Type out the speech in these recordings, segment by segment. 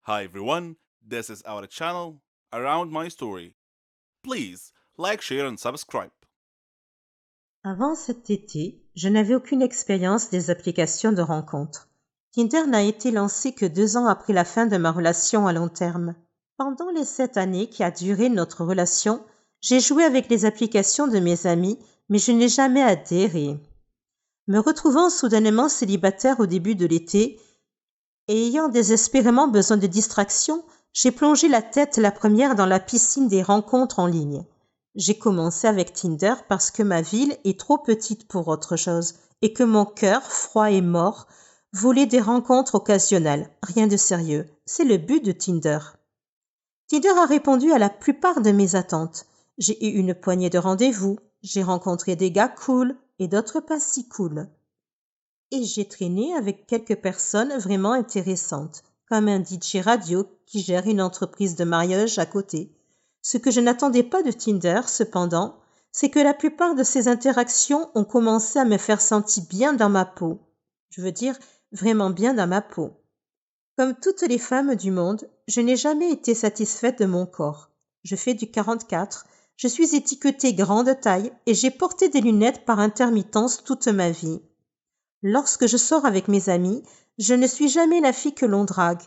Hi everyone, this is our channel Around My Story. Please like, share and subscribe. Avant cet été, je n'avais aucune expérience des applications de rencontres. Tinder n'a été lancé que 2 ans après la fin de ma relation à long terme. Pendant les 7 années qui a duré notre relation, j'ai joué avec les applications de mes amis, mais je n'ai jamais adhéré. Me retrouvant soudainement célibataire au début de l'été et ayant désespérément besoin de distraction, j'ai plongé la tête la première dans la piscine des rencontres en ligne. J'ai commencé avec Tinder parce que ma ville est trop petite pour autre chose et que mon cœur, froid et mort, voulait des rencontres occasionnelles. Rien de sérieux. C'est le but de Tinder. Tinder a répondu à la plupart de mes attentes. J'ai eu une poignée de rendez-vous, j'ai rencontré des gars cool et d'autres pas si cool. Et j'ai traîné avec quelques personnes vraiment intéressantes, comme un DJ radio qui gère une entreprise de mariage à côté. Ce que je n'attendais pas de Tinder, cependant, c'est que la plupart de ces interactions ont commencé à me faire sentir bien dans ma peau. Je veux dire, vraiment bien dans ma peau. Comme toutes les femmes du monde, je n'ai jamais été satisfaite de mon corps. Je fais du 44, je suis étiquetée grande taille et j'ai porté des lunettes par intermittence toute ma vie. Lorsque je sors avec mes amis, je ne suis jamais la fille que l'on drague,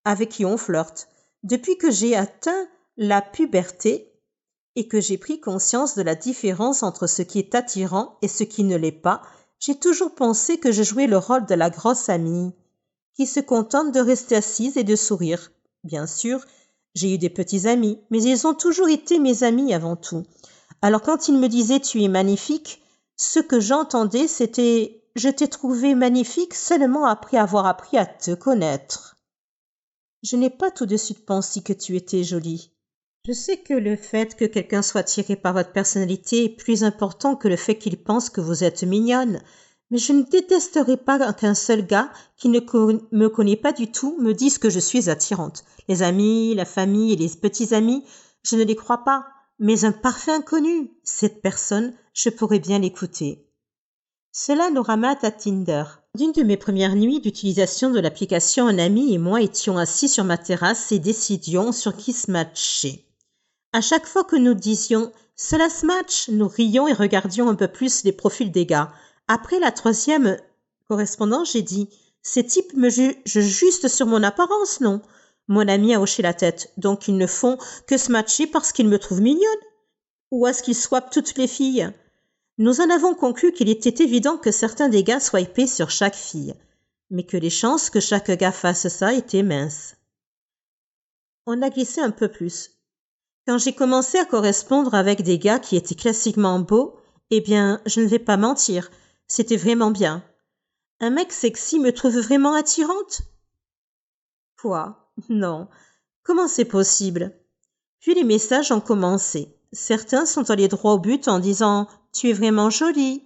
avec qui on flirte. Depuis que j'ai atteint la puberté et que j'ai pris conscience de la différence entre ce qui est attirant et ce qui ne l'est pas, j'ai toujours pensé que je jouais le rôle de la grosse amie, qui se contente de rester assise et de sourire. Bien sûr, j'ai eu des petits amis, mais ils ont toujours été mes amis avant tout. Alors quand ils me disaient « tu es magnifique », ce que j'entendais c'était « je t'ai trouvé magnifique seulement après avoir appris à te connaître ». Je n'ai pas tout de suite pensé que tu étais jolie. Je sais que le fait que quelqu'un soit attiré par votre personnalité est plus important que le fait qu'il pense que vous êtes mignonne, mais je ne détesterai pas qu'un seul gars qui ne me connaît pas du tout me dise que je suis attirante. Les amis, la famille et les petits amis, je ne les crois pas, mais un parfait inconnu, cette personne, je pourrais bien l'écouter. Cela nous ramène à Tinder. D'une de mes premières nuits d'utilisation de l'application, un ami et moi étions assis sur ma terrasse et décidions sur qui se matcher. À chaque fois que nous disions « cela se match », nous rions et regardions un peu plus les profils des gars. Après la 3e correspondance, j'ai dit « ces types me jugent juste sur mon apparence, non ?» Mon ami a hoché la tête. « Donc ils ne font que se matcher parce qu'ils me trouvent mignonne ? Ou est-ce qu'ils swappent toutes les filles ?» Nous en avons conclu qu'il était évident que certains des gars swipaient sur chaque fille, mais que les chances que chaque gars fasse ça étaient minces. On a glissé un peu plus. Quand j'ai commencé à correspondre avec des gars qui étaient classiquement beaux, eh bien, je ne vais pas mentir, c'était vraiment bien. Un mec sexy me trouve vraiment attirante ? Quoi ? Non. Comment c'est possible ? Puis les messages ont commencé. Certains sont allés droit au but en disant « Tu es vraiment jolie ».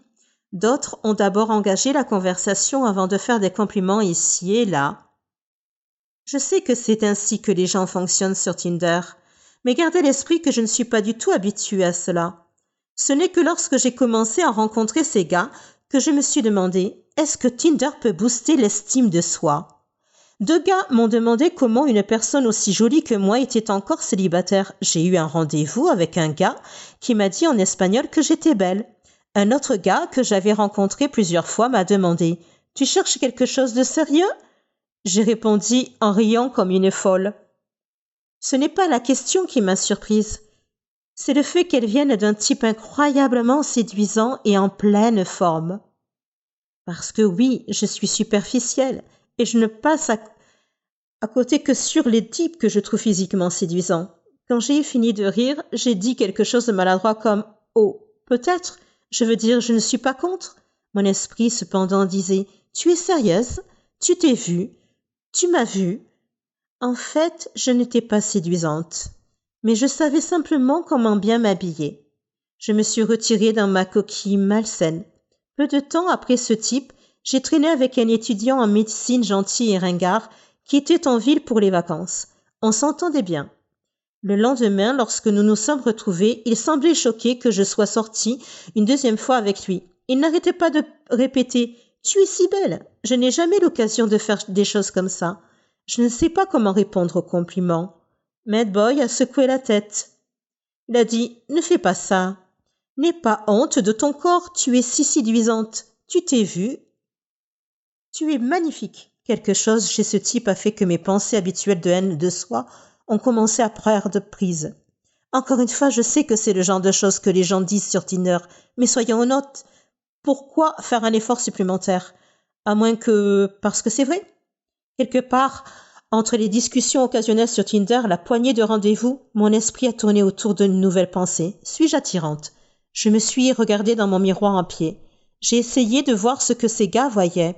D'autres ont d'abord engagé la conversation avant de faire des compliments ici et là. Je sais que c'est ainsi que les gens fonctionnent sur Tinder, mais gardez à l'esprit que je ne suis pas du tout habituée à cela. Ce n'est que lorsque j'ai commencé à rencontrer ces gars que je me suis demandé « Est-ce que Tinder peut booster l'estime de soi ?» 2 gars m'ont demandé comment une personne aussi jolie que moi était encore célibataire. J'ai eu un rendez-vous avec un gars qui m'a dit en espagnol que j'étais belle. Un autre gars que j'avais rencontré plusieurs fois m'a demandé « Tu cherches quelque chose de sérieux ?» J'ai répondu en riant comme une folle. Ce n'est pas la question qui m'a surprise. C'est le fait qu'elle vienne d'un type incroyablement séduisant et en pleine forme. Parce que oui, je suis superficielle et je ne passe à côté que sur les types que je trouve physiquement séduisants. Quand j'ai fini de rire, j'ai dit quelque chose de maladroit comme « Oh, peut-être, je veux dire, je ne suis pas contre ». Mon esprit cependant disait « Tu es sérieuse ? Tu t'es vue ? Tu m'as vue ?» En fait, je n'étais pas séduisante, mais je savais simplement comment bien m'habiller. Je me suis retirée dans ma coquille malsaine. Peu de temps après ce type, j'ai traîné avec un étudiant en médecine gentil et ringard qui était en ville pour les vacances. On s'entendait bien. Le lendemain, lorsque nous nous sommes retrouvés, il semblait choqué que je sois sortie une 2e fois avec lui. Il n'arrêtait pas de répéter « Tu es si belle !» Je n'ai jamais l'occasion de faire des choses comme ça. Je ne sais pas comment répondre au compliment. Mad Boy a secoué la tête. Il a dit « Ne fais pas ça. N'aie pas honte de ton corps, tu es si séduisante. Tu t'es vue. Tu es magnifique. » Quelque chose chez ce type a fait que mes pensées habituelles de haine de soi ont commencé à perdre prise. Encore une fois, je sais que c'est le genre de choses que les gens disent sur Tinder, mais soyons honnêtes, pourquoi faire un effort supplémentaire? À moins que parce que c'est vrai. Quelque part, entre les discussions occasionnelles sur Tinder, la poignée de rendez-vous, mon esprit a tourné autour d'une nouvelle pensée. Suis-je attirante? Je me suis regardée dans mon miroir en pied. J'ai essayé de voir ce que ces gars voyaient.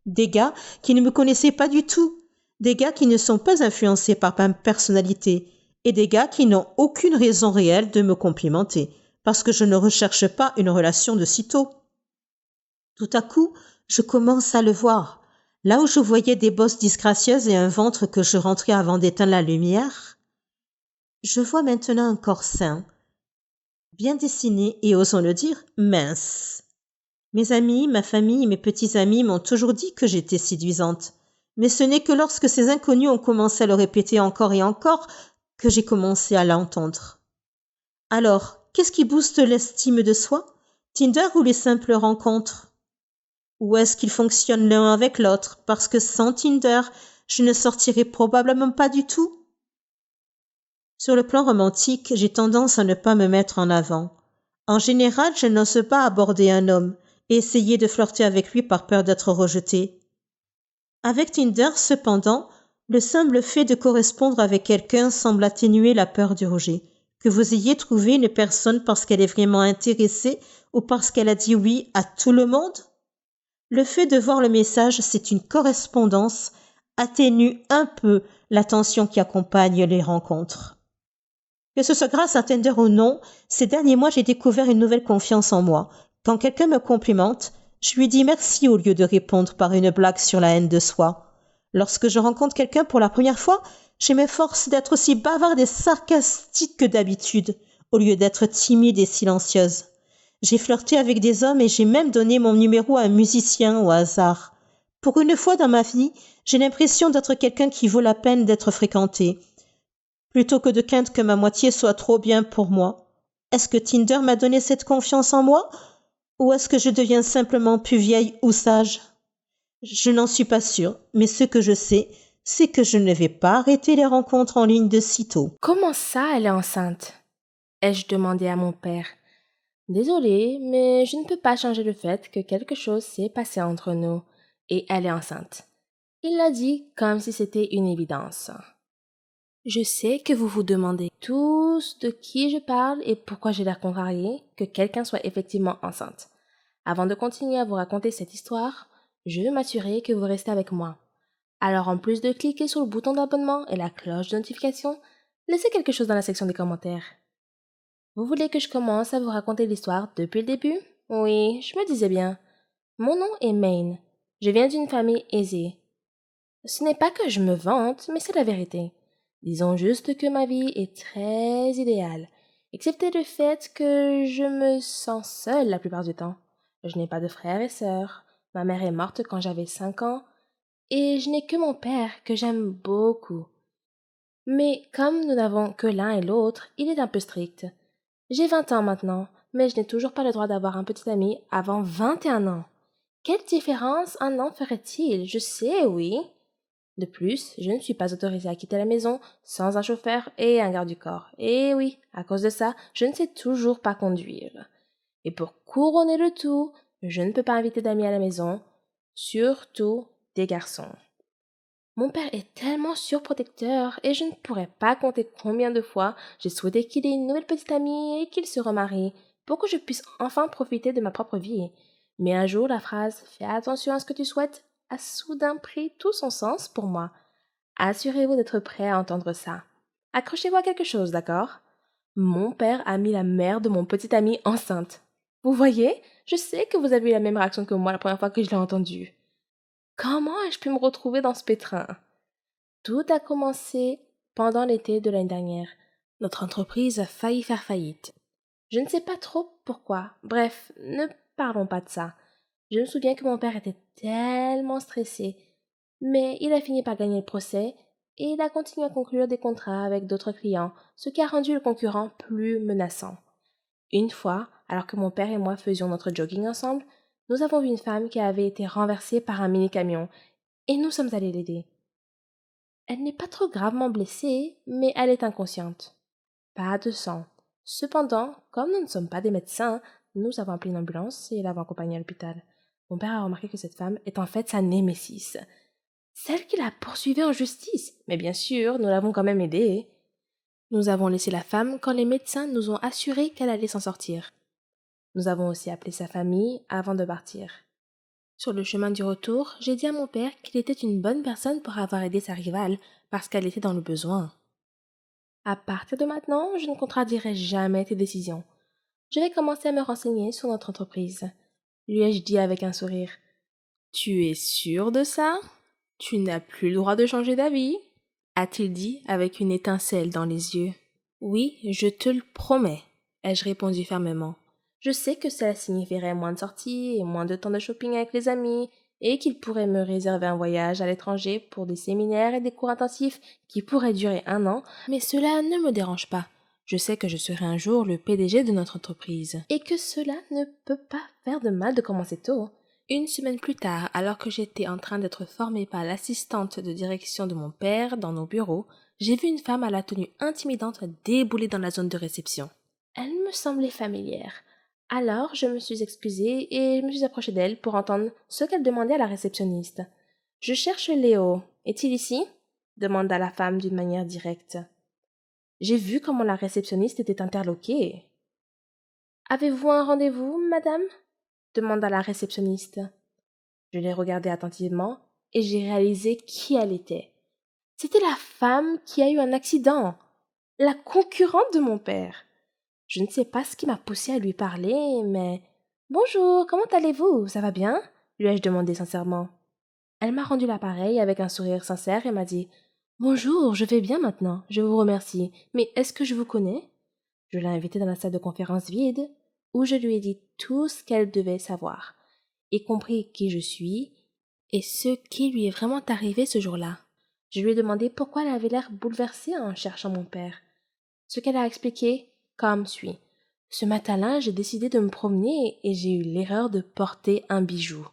Des gars qui ne me connaissaient pas du tout. Des gars qui ne sont pas influencés par ma personnalité. Et des gars qui n'ont aucune raison réelle de me complimenter. Parce que je ne recherche pas une relation de sitôt. Tout à coup, je commence à le voir. Là où je voyais des bosses disgracieuses et un ventre que je rentrais avant d'éteindre la lumière, je vois maintenant un corps sain, bien dessiné et, osons le dire, mince. Mes amis, ma famille et mes petits amis m'ont toujours dit que j'étais séduisante. Mais ce n'est que lorsque ces inconnus ont commencé à le répéter encore et encore que j'ai commencé à l'entendre. Alors, qu'est-ce qui booste l'estime de soi? Tinder ou les simples rencontres? Ou est-ce qu'ils fonctionnent l'un avec l'autre? Parce que sans Tinder, je ne sortirais probablement pas du tout. Sur le plan romantique, j'ai tendance à ne pas me mettre en avant. En général, je n'ose pas aborder un homme et essayer de flirter avec lui par peur d'être rejetée. Avec Tinder, cependant, le simple fait de correspondre avec quelqu'un semble atténuer la peur du rejet. Que vous ayez trouvé une personne parce qu'elle est vraiment intéressée ou parce qu'elle a dit oui à tout le monde? Le fait de voir le message, c'est une correspondance, atténue un peu la tension qui accompagne les rencontres. Que ce soit grâce à Tinder ou non, ces derniers mois, j'ai découvert une nouvelle confiance en moi. Quand quelqu'un me complimente, je lui dis merci au lieu de répondre par une blague sur la haine de soi. Lorsque je rencontre quelqu'un pour la première fois, je m'efforce d'être aussi bavarde et sarcastique que d'habitude, au lieu d'être timide et silencieuse. J'ai flirté avec des hommes et j'ai même donné mon numéro à un musicien au hasard. Pour une fois dans ma vie, j'ai l'impression d'être quelqu'un qui vaut la peine d'être fréquenté, plutôt que de craindre que ma moitié soit trop bien pour moi. Est-ce que Tinder m'a donné cette confiance en moi? Ou est-ce que je deviens simplement plus vieille ou sage? Je n'en suis pas sûre, mais ce que je sais, c'est que je ne vais pas arrêter les rencontres en ligne de sitôt. Comment ça, elle est enceinte? Ai-je demandé à mon père. Désolée, mais je ne peux pas changer le fait que quelque chose s'est passé entre nous, et elle est enceinte. Il l'a dit comme si c'était une évidence. Je sais que vous vous demandez tous de qui je parle et pourquoi j'ai l'air contrariée que quelqu'un soit effectivement enceinte. Avant de continuer à vous raconter cette histoire, je veux m'assurer que vous restez avec moi. Alors en plus de cliquer sur le bouton d'abonnement et la cloche de notification, laissez quelque chose dans la section des commentaires. Vous voulez que je commence à vous raconter l'histoire depuis le début? Oui, je me disais bien. Mon nom est Maine. Je viens d'une famille aisée. Ce n'est pas que je me vante, mais c'est la vérité. Disons juste que ma vie est très idéale, excepté le fait que je me sens seule la plupart du temps. Je n'ai pas de frères et sœurs. Ma mère est morte quand j'avais 5 ans, et je n'ai que mon père que j'aime beaucoup. Mais comme nous n'avons que l'un et l'autre, il est un peu strict. J'ai 20 ans maintenant, mais je n'ai toujours pas le droit d'avoir un petit ami avant 21 ans. Quelle différence un an ferait-il? Je sais, oui. De plus, je ne suis pas autorisée à quitter la maison sans un chauffeur et un garde du corps. Et oui, à cause de ça, je ne sais toujours pas conduire. Et pour couronner le tout, je ne peux pas inviter d'amis à la maison, surtout des garçons. Mon père est tellement surprotecteur et je ne pourrais pas compter combien de fois j'ai souhaité qu'il ait une nouvelle petite amie et qu'il se remarie pour que je puisse enfin profiter de ma propre vie. Mais un jour, la phrase « Fais attention à ce que tu souhaites » a soudain pris tout son sens pour moi. Assurez-vous d'être prêt à entendre ça. Accrochez-vous à quelque chose, d'accord? Mon père a mis la mère de mon petit ami enceinte. Vous voyez, je sais que vous avez eu la même réaction que moi la première fois que je l'ai entendu. Comment ai-je pu me retrouver dans ce pétrin? Tout a commencé pendant l'été de l'année dernière. Notre entreprise a failli faire faillite. Je ne sais pas trop pourquoi. Bref, ne parlons pas de ça. Je me souviens que mon père était tellement stressé. Mais il a fini par gagner le procès et il a continué à conclure des contrats avec d'autres clients, ce qui a rendu le concurrent plus menaçant. Une fois, alors que mon père et moi faisions notre jogging ensemble, nous avons vu une femme qui avait été renversée par un mini-camion et nous sommes allés l'aider. Elle n'est pas trop gravement blessée, mais elle est inconsciente. Pas de sang. Cependant, comme nous ne sommes pas des médecins, nous avons appelé une ambulance et l'avons accompagnée à l'hôpital. Mon père a remarqué que cette femme est en fait sa némésis, celle qui la poursuivait en justice. Mais bien sûr, nous l'avons quand même aidée. Nous avons laissé la femme quand les médecins nous ont assuré qu'elle allait s'en sortir. Nous avons aussi appelé sa famille avant de partir. Sur le chemin du retour, j'ai dit à mon père qu'il était une bonne personne pour avoir aidé sa rivale parce qu'elle était dans le besoin. À partir de maintenant, je ne contradierai jamais tes décisions. Je vais commencer à me renseigner sur notre entreprise, lui ai-je dit avec un sourire. Tu es sûr de ça? Tu n'as plus le droit de changer d'avis, a-t-il dit avec une étincelle dans les yeux. Oui, je te le promets, ai-je répondu fermement. Je sais que cela signifierait moins de sorties et moins de temps de shopping avec les amis, et qu'il pourrait me réserver un voyage à l'étranger pour des séminaires et des cours intensifs qui pourraient durer 1 an, mais cela ne me dérange pas. Je sais que je serai un jour le PDG de notre entreprise, et que cela ne peut pas faire de mal de commencer tôt. Une semaine plus tard, alors que j'étais en train d'être formée par l'assistante de direction de mon père dans nos bureaux, j'ai vu une femme à la tenue intimidante débouler dans la zone de réception. Elle me semblait familière. Alors je me suis excusée et je me suis approchée d'elle pour entendre ce qu'elle demandait à la réceptionniste. « Je cherche Léo. Est-il ici ?» demanda la femme d'une manière directe. J'ai vu comment la réceptionniste était interloquée. « Avez-vous un rendez-vous, madame ?» demanda la réceptionniste. Je l'ai regardée attentivement et j'ai réalisé qui elle était. C'était la femme qui a eu un accident, la concurrente de mon père. Je ne sais pas ce qui m'a poussée à lui parler, mais « Bonjour, comment allez-vous? Ça va bien ?» lui ai-je demandé sincèrement. Elle m'a rendu l'appareil avec un sourire sincère et m'a dit « Bonjour, je vais bien maintenant, je vous remercie, mais est-ce que je vous connais ?» Je l'ai invitée dans la salle de conférence vide, où je lui ai dit tout ce qu'elle devait savoir, y compris qui je suis et ce qui lui est vraiment arrivé ce jour-là. Je lui ai demandé pourquoi elle avait l'air bouleversée en cherchant mon père. Ce qu'elle a expliqué comme suit. Ce matin-là, j'ai décidé de me promener et j'ai eu l'erreur de porter un bijou.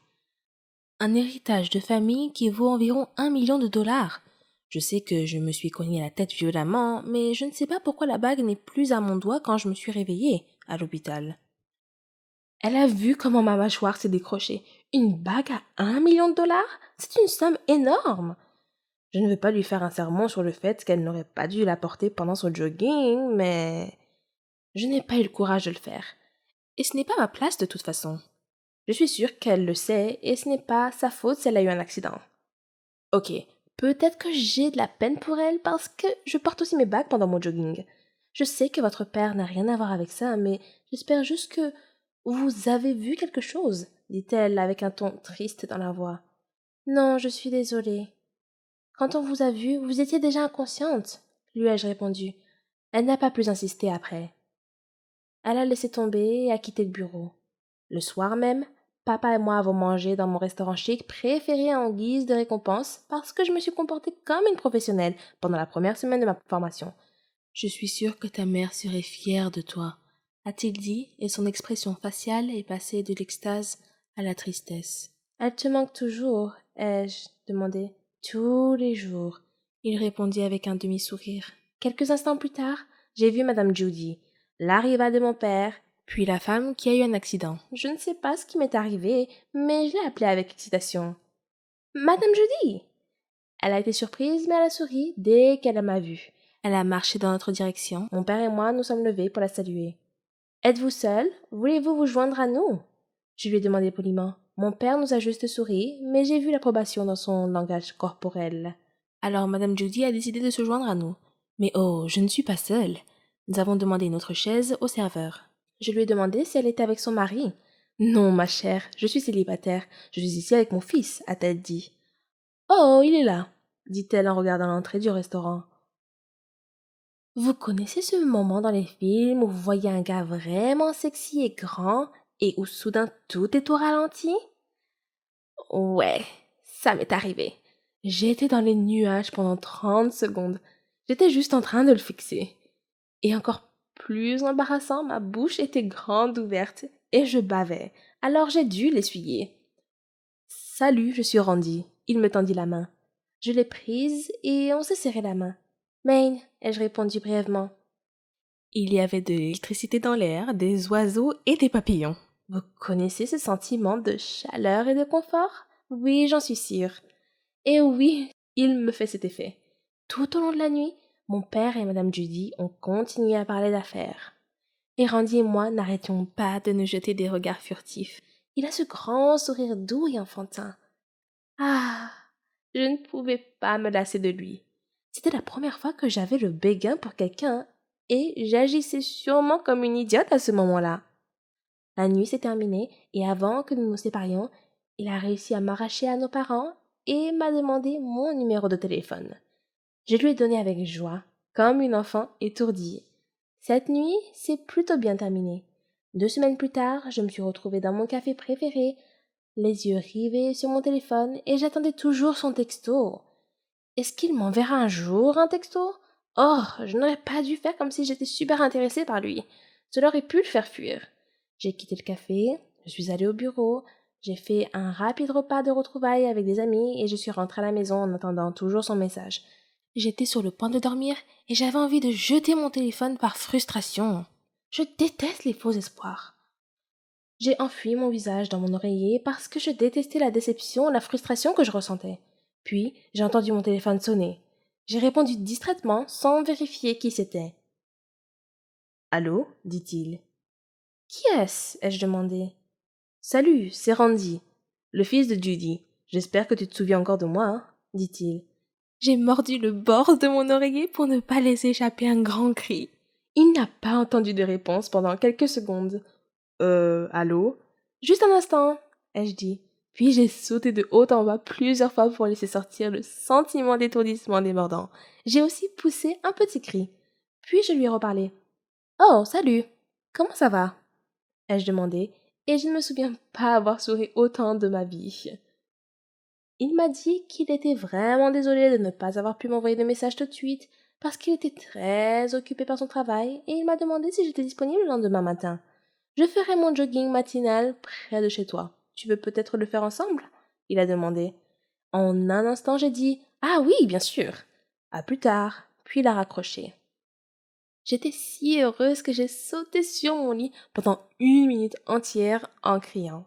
Un héritage de famille qui vaut environ 1 million de dollars. Je sais que je me suis cogné la tête violemment, mais je ne sais pas pourquoi la bague n'est plus à mon doigt quand je me suis réveillée à l'hôpital. Elle a vu comment ma mâchoire s'est décrochée. Une bague à 1 million de dollars? C'est une somme énorme. Je ne veux pas lui faire un sermon sur le fait qu'elle n'aurait pas dû la porter pendant son jogging, mais je n'ai pas eu le courage de le faire. Et ce n'est pas ma place de toute façon. Je suis sûre qu'elle le sait et ce n'est pas sa faute si elle a eu un accident. Ok, peut-être que j'ai de la peine pour elle parce que je porte aussi mes bagues pendant mon jogging. Je sais que votre père n'a rien à voir avec ça, mais j'espère juste que vous avez vu quelque chose, dit-elle avec un ton triste dans la voix. Non, je suis désolée. Quand on vous a vu, vous étiez déjà inconsciente, lui ai-je répondu. Elle n'a pas plus insisté après. Elle a laissé tomber et a quitté le bureau. Le soir même, papa et moi avons mangé dans mon restaurant chic préféré en guise de récompense parce que je me suis comportée comme une professionnelle pendant la première semaine de ma formation. Je suis sûre que ta mère serait fière de toi, a-t-il dit, et son expression faciale est passée de l'extase à la tristesse. Elle te manque toujours, ai-je demandé. Tous les jours, il répondit avec un demi-sourire. Quelques instants plus tard, j'ai vu madame Judy, la rivale de mon père, puis la femme qui a eu un accident. Je ne sais pas ce qui m'est arrivé, mais je l'ai appelée avec excitation. Madame Judy! Elle a été surprise, mais elle a souri dès qu'elle m'a vue. Elle a marché dans notre direction. Mon père et moi nous sommes levés pour la saluer. Êtes-vous seule? Voulez-vous vous joindre à nous? Je lui ai demandé poliment. Mon père nous a juste souri, mais j'ai vu l'approbation dans son langage corporel. Alors madame Judy a décidé de se joindre à nous. Mais oh, je ne suis pas seule. Nous avons demandé une autre chaise au serveur. Je lui ai demandé si elle était avec son mari. Non, ma chère, je suis célibataire. Je suis ici avec mon fils, a-t-elle dit. Oh, il est là, dit-elle en regardant l'entrée du restaurant. Vous connaissez ce moment dans les films où vous voyez un gars vraiment sexy et grand et où soudain tout est au ralenti? Ouais, ça m'est arrivé. J'étais dans les nuages pendant 30 secondes. J'étais juste en train de le fixer. Et encore plus embarrassant, ma bouche était grande ouverte et je bavais. Alors j'ai dû l'essuyer. Salut, je suis Randy. Il me tendit la main. Je l'ai prise et on s'est serré la main. Maine, ai-je répondu brièvement. Il y avait de l'électricité dans l'air, des oiseaux et des papillons. Vous connaissez ce sentiment de chaleur et de confort? Oui, j'en suis sûre. Et oui, il me fait cet effet. Tout au long de la nuit, mon père et madame Judy ont continué à parler d'affaires. Et Randy et moi n'arrêtions pas de nous jeter des regards furtifs. Il a ce grand sourire doux et enfantin. Ah, je ne pouvais pas me lasser de lui. C'était la première fois que j'avais le béguin pour quelqu'un, et j'agissais sûrement comme une idiote à ce moment-là. La nuit s'est terminée, et avant que nous nous séparions, il a réussi à m'arracher à nos parents et m'a demandé mon numéro de téléphone. Je lui ai donné avec joie, comme une enfant étourdie. Cette nuit s'est plutôt bien terminée. 2 semaines plus tard, je me suis retrouvée dans mon café préféré, les yeux rivés sur mon téléphone, et j'attendais toujours son texto. Est-ce qu'il m'enverra un jour un texto? Oh, je n'aurais pas dû faire comme si j'étais super intéressée par lui. Cela aurait pu le faire fuir. J'ai quitté le café, je suis allée au bureau, j'ai fait un rapide repas de retrouvailles avec des amis et je suis rentrée à la maison en attendant toujours son message. J'étais sur le point de dormir et j'avais envie de jeter mon téléphone par frustration. Je déteste les faux espoirs. J'ai enfui mon visage dans mon oreiller parce que je détestais la déception et la frustration que je ressentais. Puis, j'ai entendu mon téléphone sonner. J'ai répondu distraitement sans vérifier qui c'était. Allô? Dit-il. Qui est-ce? Ai-je demandé. Salut, c'est Randy, le fils de Judy. J'espère que tu te souviens encore de moi, hein? Dit-il. J'ai mordu le bord de mon oreiller pour ne pas laisser échapper un grand cri. Il n'a pas entendu de réponse pendant quelques secondes. Allô? Juste un instant, ai-je dit. Puis j'ai sauté de haut en bas plusieurs fois pour laisser sortir le sentiment d'étourdissement débordant. J'ai aussi poussé un petit cri. Puis je lui ai reparlé. Oh, salut! Comment ça va? Ai-je demandé, et je ne me souviens pas avoir souri autant de ma vie. Il m'a dit qu'il était vraiment désolé de ne pas avoir pu m'envoyer de message tout de suite, parce qu'il était très occupé par son travail, et il m'a demandé si j'étais disponible le lendemain matin. Je ferai mon jogging matinal près de chez toi. Tu veux peut-être le faire ensemble? Il a demandé. En un instant, j'ai dit ah oui, bien sûr. À plus tard. Puis il a raccroché. J'étais si heureuse que j'ai sauté sur mon lit pendant 1 minute entière en criant.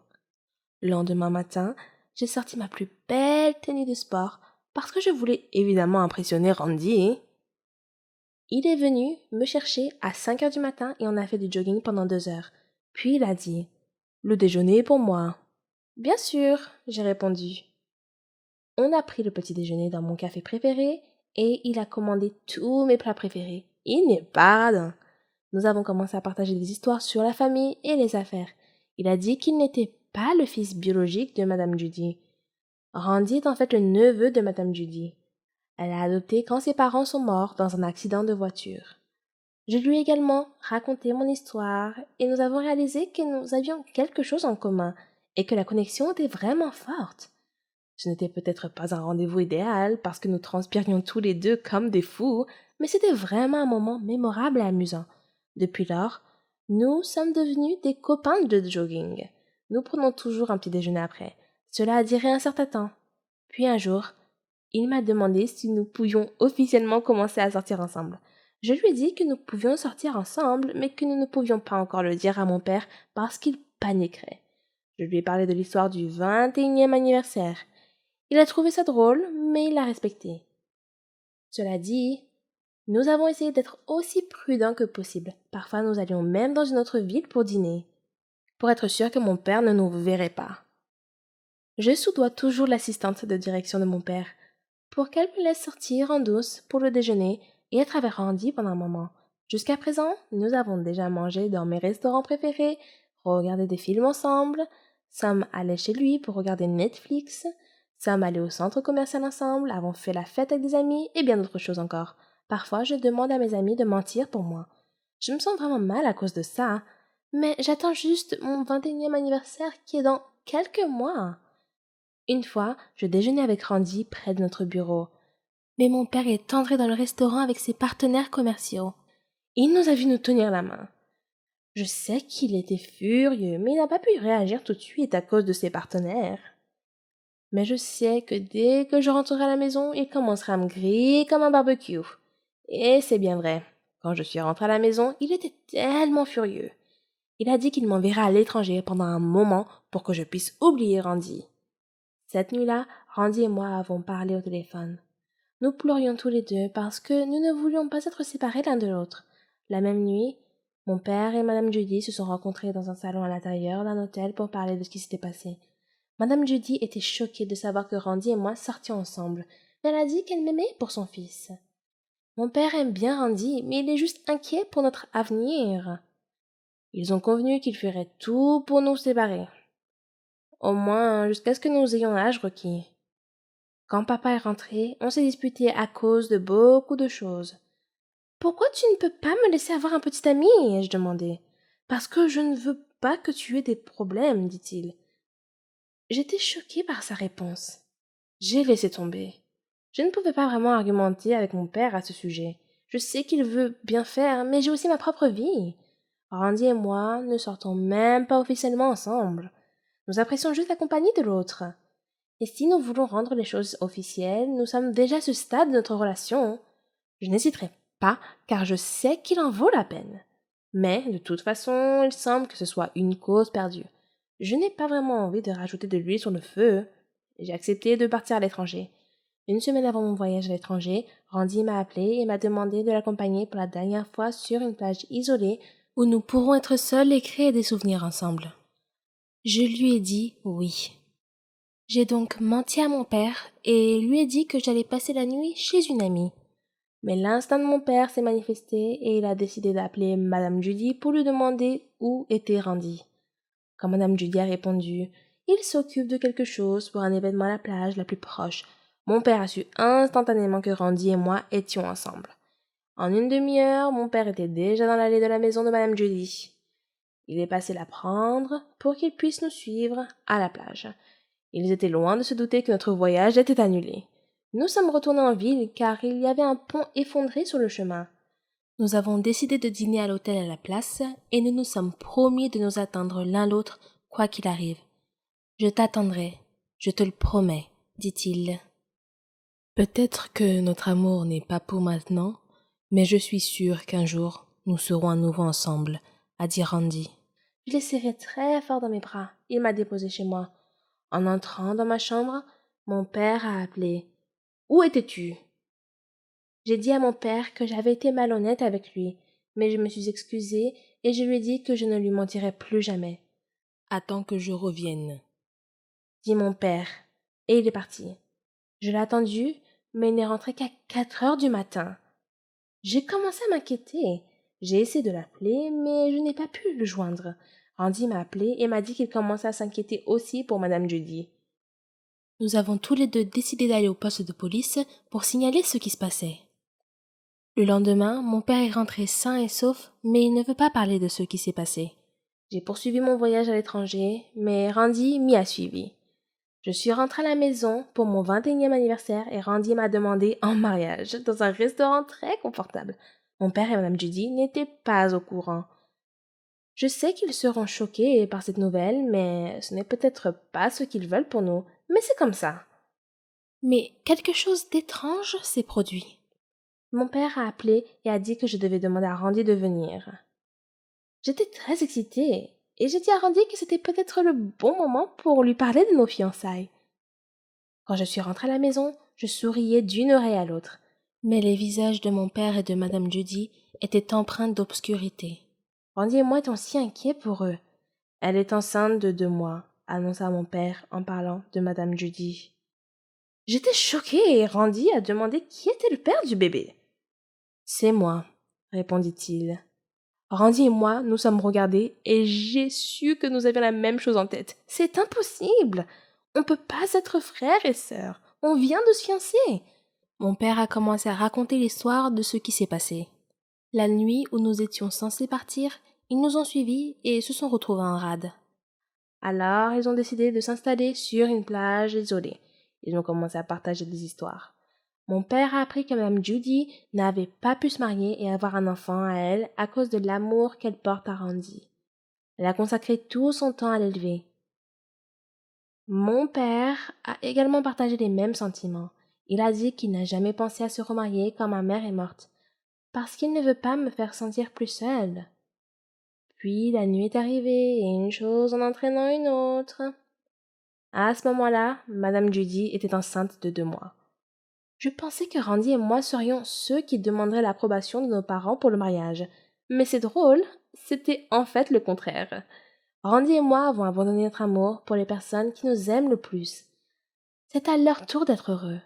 Le lendemain matin, j'ai sorti ma plus belle tenue de sport parce que je voulais évidemment impressionner Randy. Il est venu me chercher à 5 heures du matin et on a fait du jogging pendant 2 heures. Puis il a dit « Le déjeuner est pour moi. » Bien sûr, j'ai répondu. On a pris le petit déjeuner dans mon café préféré et il a commandé tous mes plats préférés. Il n'est pas radin. Nous avons commencé à partager des histoires sur la famille et les affaires. Il a dit qu'il n'était pas le fils biologique de Madame Judy. Randy est en fait le neveu de Madame Judy. Elle l'a adopté quand ses parents sont morts dans un accident de voiture. Je lui ai également raconté mon histoire et nous avons réalisé que nous avions quelque chose en commun et que la connexion était vraiment forte. Ce n'était peut-être pas un rendez-vous idéal parce que nous transpirions tous les deux comme des fous, mais c'était vraiment un moment mémorable et amusant. Depuis lors, nous sommes devenus des copains de jogging. Nous prenons toujours un petit déjeuner après. Cela a duré un certain temps. Puis un jour, il m'a demandé si nous pouvions officiellement commencer à sortir ensemble. Je lui ai dit que nous pouvions sortir ensemble, mais que nous ne pouvions pas encore le dire à mon père parce qu'il paniquerait. Je lui ai parlé de l'histoire du 21e anniversaire. Il a trouvé ça drôle, mais il l'a respecté. Cela dit, nous avons essayé d'être aussi prudents que possible. Parfois, nous allions même dans une autre ville pour dîner, pour être sûr que mon père ne nous verrait pas. Je soudoie toujours l'assistante de direction de mon père, pour qu'elle me laisse sortir en douce pour le déjeuner et être avec Randy pendant un moment. Jusqu'à présent, nous avons déjà mangé dans mes restaurants préférés, regardé des films ensemble, sommes allés chez lui pour regarder Netflix, sommes allés au centre commercial ensemble, avons fait la fête avec des amis et bien d'autres choses encore. Parfois, je demande à mes amis de mentir pour moi. Je me sens vraiment mal à cause de ça, mais j'attends juste mon 21e anniversaire qui est dans quelques mois. Une fois, je déjeunais avec Randy près de notre bureau. Mais mon père est entré dans le restaurant avec ses partenaires commerciaux. Il nous a vu nous tenir la main. Je sais qu'il était furieux, mais il n'a pas pu réagir tout de suite à cause de ses partenaires. Mais je sais que dès que je rentrerai à la maison, il commencera à me griller comme un barbecue. Et c'est bien vrai. Quand je suis rentrée à la maison, il était tellement furieux. Il a dit qu'il m'enverrait à l'étranger pendant un moment pour que je puisse oublier Randy. Cette nuit-là, Randy et moi avons parlé au téléphone. Nous pleurions tous les deux parce que nous ne voulions pas être séparés l'un de l'autre. La même nuit, mon père et Madame Judy se sont rencontrés dans un salon à l'intérieur d'un hôtel pour parler de ce qui s'était passé. Madame Judy était choquée de savoir que Randy et moi sortions ensemble, mais elle a dit qu'elle m'aimait pour son fils. Mon père aime bien Randy, mais il est juste inquiet pour notre avenir. Ils ont convenu qu'ils feraient tout pour nous séparer. Au moins jusqu'à ce que nous ayons l'âge requis. Quand papa est rentré, on s'est disputé à cause de beaucoup de choses. Pourquoi tu ne peux pas me laisser avoir un petit ami? Ai-je demandé. Parce que je ne veux pas que tu aies des problèmes, dit-il. J'étais choquée par sa réponse. J'ai laissé tomber. Je ne pouvais pas vraiment argumenter avec mon père à ce sujet. Je sais qu'il veut bien faire, mais j'ai aussi ma propre vie. Randy et moi ne sortons même pas officiellement ensemble. Nous apprécions juste la compagnie de l'autre. Et si nous voulons rendre les choses officielles, nous sommes déjà à ce stade de notre relation. Je n'hésiterai pas, car je sais qu'il en vaut la peine. Mais, de toute façon, il semble que ce soit une cause perdue. Je n'ai pas vraiment envie de rajouter de l'huile sur le feu. J'ai accepté de partir à l'étranger. Une semaine avant mon voyage à l'étranger, Randy m'a appelé et m'a demandé de l'accompagner pour la dernière fois sur une plage isolée où nous pourrons être seuls et créer des souvenirs ensemble. Je lui ai dit oui. J'ai donc menti à mon père et lui ai dit que j'allais passer la nuit chez une amie. Mais l'instinct de mon père s'est manifesté et il a décidé d'appeler Madame Judy pour lui demander où était Randy. Quand Madame Judy a répondu « Il s'occupe de quelque chose pour un événement à la plage la plus proche », mon père a su instantanément que Randy et moi étions ensemble. En une demi-heure, mon père était déjà dans l'allée de la maison de Madame Judy. Il est passé la prendre pour qu'il puisse nous suivre à la plage. Ils étaient loin de se douter que notre voyage était annulé. Nous sommes retournés en ville car il y avait un pont effondré sur le chemin. Nous avons décidé de dîner à l'hôtel à la place et nous nous sommes promis de nous attendre l'un l'autre quoi qu'il arrive. Je t'attendrai, je te le promets, dit-il. Peut-être que notre amour n'est pas pour maintenant, mais je suis sûre qu'un jour nous serons à nouveau ensemble, a dit Randy. Je l'ai serré très fort dans mes bras. Il m'a déposé chez moi. En entrant dans ma chambre, mon père a appelé. Où étais-tu? J'ai dit à mon père que j'avais été malhonnête avec lui, mais je me suis excusée et je lui ai dit que je ne lui mentirais plus jamais. Attends que je revienne, dit mon père, et il est parti. Je l'ai attendu, mais il n'est rentré qu'à 4 heures du matin. J'ai commencé à m'inquiéter. J'ai essayé de l'appeler, mais je n'ai pas pu le joindre. Randy m'a appelé et m'a dit qu'il commençait à s'inquiéter aussi pour Madame Judy. Nous avons tous les deux décidé d'aller au poste de police pour signaler ce qui se passait. Le lendemain, mon père est rentré sain et sauf, mais il ne veut pas parler de ce qui s'est passé. J'ai poursuivi mon voyage à l'étranger, mais Randy m'y a suivi. Je suis rentrée à la maison pour mon 21e anniversaire et Randy m'a demandé en mariage dans un restaurant très confortable. Mon père et Madame Judy n'étaient pas au courant. Je sais qu'ils seront choqués par cette nouvelle, mais ce n'est peut-être pas ce qu'ils veulent pour nous, mais c'est comme ça. Mais quelque chose d'étrange s'est produit. Mon père a appelé et a dit que je devais demander à Randy de venir. J'étais très excitée et j'ai dit à Randy que c'était peut-être le bon moment pour lui parler de nos fiançailles. Quand je suis rentrée à la maison, je souriais d'une oreille à l'autre, mais les visages de mon père et de Madame Judy étaient empreints d'obscurité. Randy et moi étions si inquiets pour eux. Elle est enceinte de 2 mois, annonça mon père en parlant de Madame Judy. J'étais choquée et Randy a demandé qui était le père du bébé. C'est moi, répondit-il. Randy et moi nous sommes regardés et j'ai su que nous avions la même chose en tête. C'est impossible. On ne peut pas être frères et sœurs. On vient de se fiancer. Mon père a commencé à raconter l'histoire de ce qui s'est passé. La nuit où nous étions censés partir, ils nous ont suivis et se sont retrouvés en rade. Alors, ils ont décidé de s'installer sur une plage isolée. Ils ont commencé à partager des histoires. Mon père a appris que Mme Judy n'avait pas pu se marier et avoir un enfant à elle à cause de l'amour qu'elle porte à Randy. Elle a consacré tout son temps à l'élever. Mon père a également partagé les mêmes sentiments. Il a dit qu'il n'a jamais pensé à se remarier quand ma mère est morte, parce qu'il ne veut pas me faire sentir plus seule. Puis la nuit est arrivée et une chose en entraînant une autre. À ce moment-là, Mme Judy était enceinte de 2 mois. Je pensais que Randy et moi serions ceux qui demanderaient l'approbation de nos parents pour le mariage. Mais c'est drôle, c'était en fait le contraire. Randy et moi avons abandonné notre amour pour les personnes qui nous aiment le plus. C'est à leur tour d'être heureux.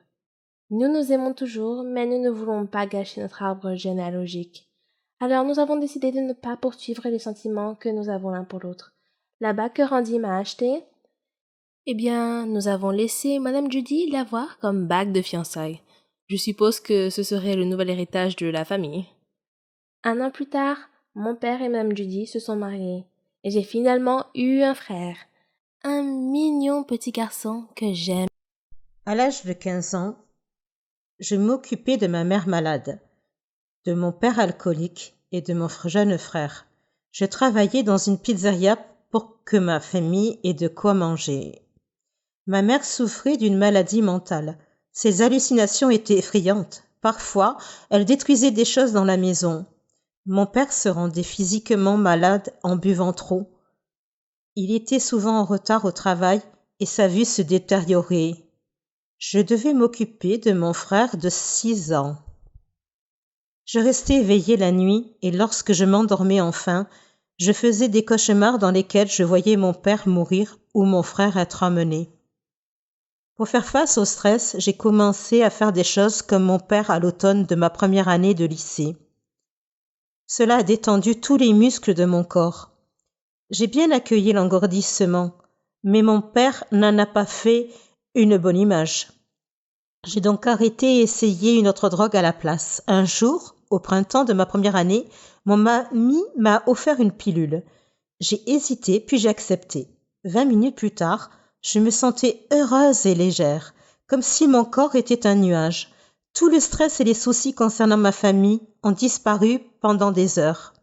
Nous nous aimons toujours, mais nous ne voulons pas gâcher notre arbre généalogique. Alors nous avons décidé de ne pas poursuivre les sentiments que nous avons l'un pour l'autre. La bague que Randy m'a achetée, eh bien, nous avons laissé Madame Judy l'avoir comme bague de fiançailles. Je suppose que ce serait le nouvel héritage de la famille. 1 an plus tard, mon père et Madame Judy se sont mariés, et j'ai finalement eu un frère. Un mignon petit garçon que j'aime. À l'âge de 15 ans, je m'occupais de ma mère malade, de mon père alcoolique et de mon jeune frère. Je travaillais dans une pizzeria pour que ma famille ait de quoi manger. Ma mère souffrait d'une maladie mentale. Ses hallucinations étaient effrayantes. Parfois, elle détruisait des choses dans la maison. Mon père se rendait physiquement malade en buvant trop. Il était souvent en retard au travail et sa vue se détériorait. Je devais m'occuper de mon frère de 6 ans. Je restais éveillée la nuit et lorsque je m'endormais enfin, je faisais des cauchemars dans lesquels je voyais mon père mourir ou mon frère être emmené. Pour faire face au stress, j'ai commencé à faire des choses comme mon père à l'automne de ma première année de lycée. Cela a détendu tous les muscles de mon corps. J'ai bien accueilli l'engourdissement, mais mon père n'en a pas fait une bonne image. J'ai donc arrêté et essayé une autre drogue à la place. Un jour, au printemps de ma première année, mon ami m'a offert une pilule. J'ai hésité, puis j'ai accepté. 20 minutes plus tard, je me sentais heureuse et légère, comme si mon corps était un nuage. Tout le stress et les soucis concernant ma famille ont disparu pendant des heures.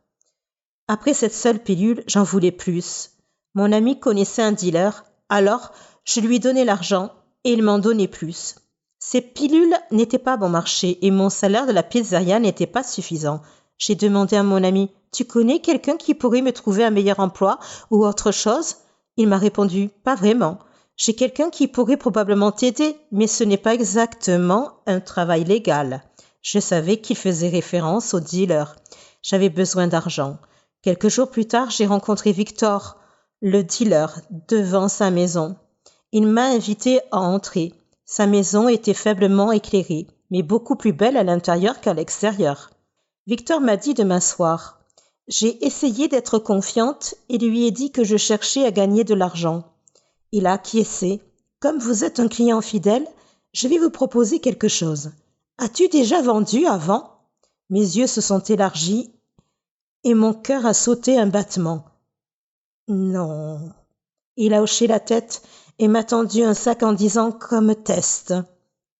Après cette seule pilule, j'en voulais plus. Mon ami connaissait un dealer, alors je lui donnais l'argent et il m'en donnait plus. Ces pilules n'étaient pas bon marché et mon salaire de la pizzeria n'était pas suffisant. J'ai demandé à mon ami « Tu connais quelqu'un qui pourrait me trouver un meilleur emploi ou autre chose ?» Il m'a répondu « Pas vraiment. J'ai quelqu'un qui pourrait probablement t'aider, mais ce n'est pas exactement un travail légal. » Je savais qu'il faisait référence au dealer. J'avais besoin d'argent. Quelques jours plus tard, j'ai rencontré Victor, le dealer, devant sa maison. Il m'a invité à entrer. Sa maison était faiblement éclairée, mais beaucoup plus belle à l'intérieur qu'à l'extérieur. Victor m'a dit de m'asseoir. J'ai essayé d'être confiante et lui ai dit que je cherchais à gagner de l'argent. Il a acquiescé. Comme vous êtes un client fidèle, je vais vous proposer quelque chose. As-tu déjà vendu avant ? Mes yeux se sont élargis et mon cœur a sauté un battement. Non. Il a hoché la tête et m'a tendu un sac en disant comme test.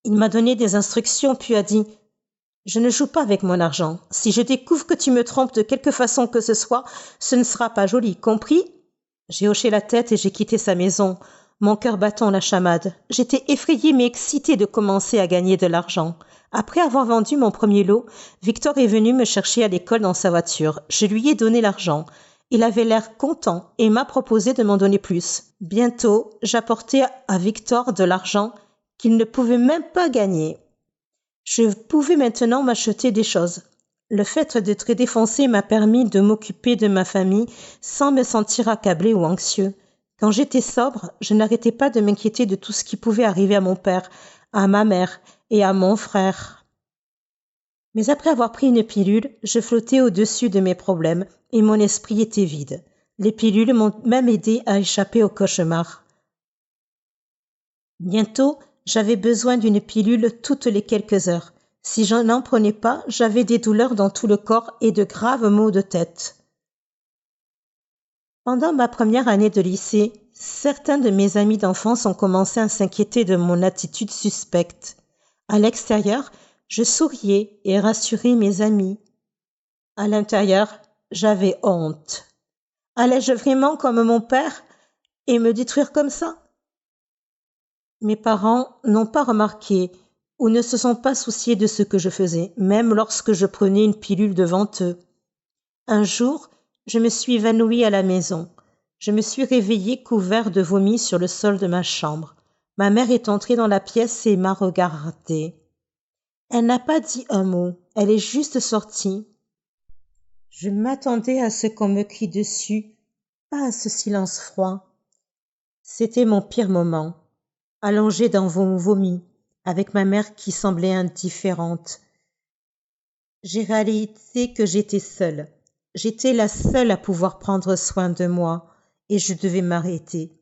Il m'a donné des instructions puis a dit « Je ne joue pas avec mon argent. Si je découvre que tu me trompes de quelque façon que ce soit, ce ne sera pas joli, compris ?» J'ai hoché la tête et j'ai quitté sa maison, mon cœur battant la chamade. J'étais effrayée mais excitée de commencer à gagner de l'argent. Après avoir vendu mon premier lot, Victor est venu me chercher à l'école dans sa voiture. Je lui ai donné l'argent. Il avait l'air content et m'a proposé de m'en donner plus. Bientôt, j'apportais à Victor de l'argent qu'il ne pouvait même pas gagner. Je pouvais maintenant m'acheter des choses. Le fait d'être défoncé m'a permis de m'occuper de ma famille sans me sentir accablé ou anxieux. Quand j'étais sobre, je n'arrêtais pas de m'inquiéter de tout ce qui pouvait arriver à mon père, à ma mère et à mon frère. Mais après avoir pris une pilule, je flottais au-dessus de mes problèmes et mon esprit était vide. Les pilules m'ont même aidé à échapper au cauchemar. Bientôt, j'avais besoin d'une pilule toutes les quelques heures. Si je n'en prenais pas, j'avais des douleurs dans tout le corps et de graves maux de tête. Pendant ma première année de lycée, certains de mes amis d'enfance ont commencé à s'inquiéter de mon attitude suspecte. À l'extérieur, je souriais et rassurais mes amis. À l'intérieur, j'avais honte. Allais-je vraiment comme mon père et me détruire comme ça? Mes parents n'ont pas remarqué ou ne se sont pas souciés de ce que je faisais, même lorsque je prenais une pilule devant eux. Un jour, je me suis évanouie à la maison. Je me suis réveillée couvert de vomi sur le sol de ma chambre. Ma mère est entrée dans la pièce et m'a regardée. Elle n'a pas dit un mot, elle est juste sortie. Je m'attendais à ce qu'on me crie dessus, pas à ce silence froid. C'était mon pire moment, allongée dans mon vomi, avec ma mère qui semblait indifférente. J'ai réalisé que j'étais seule. J'étais la seule à pouvoir prendre soin de moi, et je devais m'arrêter.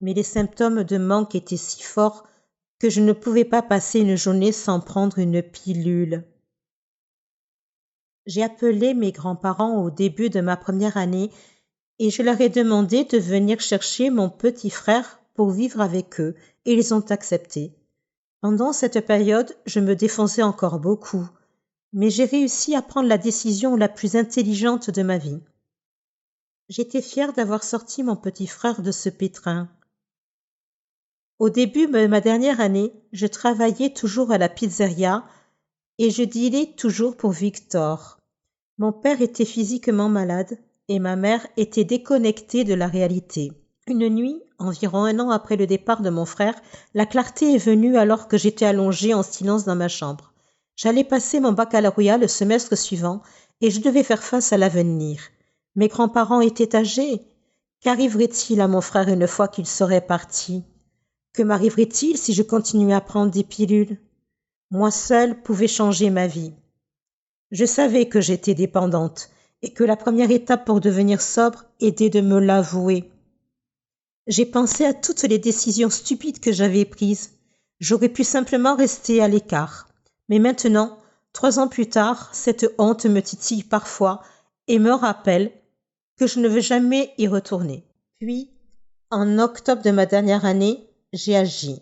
Mais les symptômes de manque étaient si forts que je ne pouvais pas passer une journée sans prendre une pilule. J'ai appelé mes grands-parents au début de ma première année et je leur ai demandé de venir chercher mon petit frère pour vivre avec eux, et ils ont accepté. Pendant cette période, je me défonçais encore beaucoup, mais j'ai réussi à prendre la décision la plus intelligente de ma vie. J'étais fière d'avoir sorti mon petit frère de ce pétrin. Au début de ma dernière année, je travaillais toujours à la pizzeria et je dînais toujours pour Victor. Mon père était physiquement malade et ma mère était déconnectée de la réalité. Une nuit, environ 1 an après le départ de mon frère, la clarté est venue alors que j'étais allongée en silence dans ma chambre. J'allais passer mon baccalauréat le semestre suivant et je devais faire face à l'avenir. Mes grands-parents étaient âgés. Qu'arriverait-il à mon frère une fois qu'il serait parti? Que m'arriverait-il si je continuais à prendre des pilules? Moi seule pouvais changer ma vie. Je savais que j'étais dépendante et que la première étape pour devenir sobre était de me l'avouer. J'ai pensé à toutes les décisions stupides que j'avais prises. J'aurais pu simplement rester à l'écart. Mais maintenant, 3 ans plus tard, cette honte me titille parfois et me rappelle que je ne veux jamais y retourner. Puis, en octobre de ma dernière année, j'ai agi.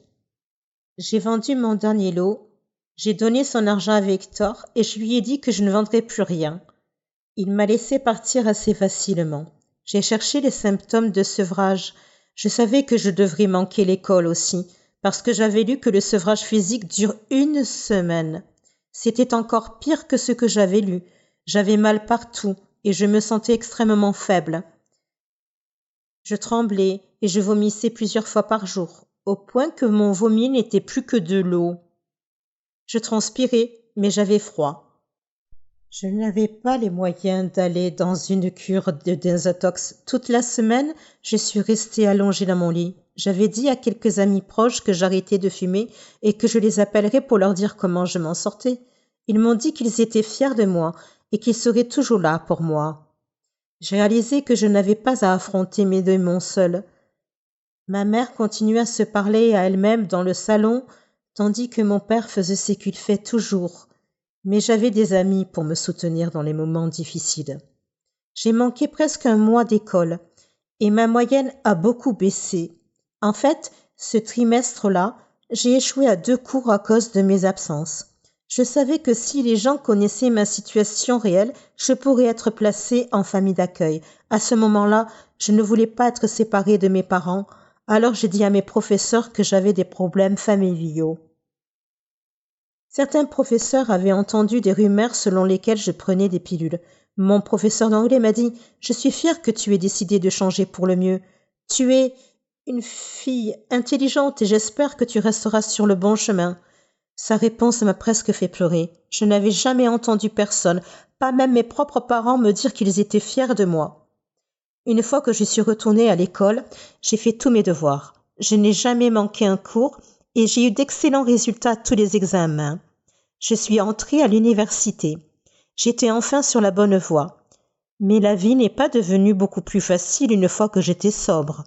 J'ai vendu mon dernier lot, j'ai donné son argent à Victor et je lui ai dit que je ne vendrais plus rien. Il m'a laissé partir assez facilement. J'ai cherché les symptômes de sevrage. Je savais que je devrais manquer l'école aussi, parce que j'avais lu que le sevrage physique dure 1 semaine. C'était encore pire que ce que j'avais lu. J'avais mal partout et je me sentais extrêmement faible. Je tremblais et je vomissais plusieurs fois par jour, au point que mon vomi n'était plus que de l'eau. Je transpirais, mais j'avais froid. Je n'avais pas les moyens d'aller dans une cure de désintox. Toute la semaine, je suis restée allongée dans mon lit. J'avais dit à quelques amis proches que j'arrêtais de fumer et que je les appellerais pour leur dire comment je m'en sortais. Ils m'ont dit qu'ils étaient fiers de moi et qu'ils seraient toujours là pour moi. J'ai réalisé que je n'avais pas à affronter mes démons seule. Ma mère continuait à se parler à elle-même dans le salon, tandis que mon père faisait ce qu'il fait toujours. Mais j'avais des amis pour me soutenir dans les moments difficiles. J'ai manqué presque 1 mois d'école et ma moyenne a beaucoup baissé. En fait, ce trimestre-là, j'ai échoué à 2 cours à cause de mes absences. Je savais que si les gens connaissaient ma situation réelle, je pourrais être placée en famille d'accueil. À ce moment-là, je ne voulais pas être séparée de mes parents, alors j'ai dit à mes professeurs que j'avais des problèmes familiaux. Certains professeurs avaient entendu des rumeurs selon lesquelles je prenais des pilules. Mon professeur d'anglais m'a dit « Je suis fière que tu aies décidé de changer pour le mieux. Tu es une fille intelligente et j'espère que tu resteras sur le bon chemin. » Sa réponse m'a presque fait pleurer. Je n'avais jamais entendu personne, pas même mes propres parents, me dire qu'ils étaient fiers de moi. Une fois que je suis retournée à l'école, j'ai fait tous mes devoirs. Je n'ai jamais manqué un cours et j'ai eu d'excellents résultats à tous les examens. Je suis entrée à l'université. J'étais enfin sur la bonne voie. Mais la vie n'est pas devenue beaucoup plus facile une fois que j'étais sobre.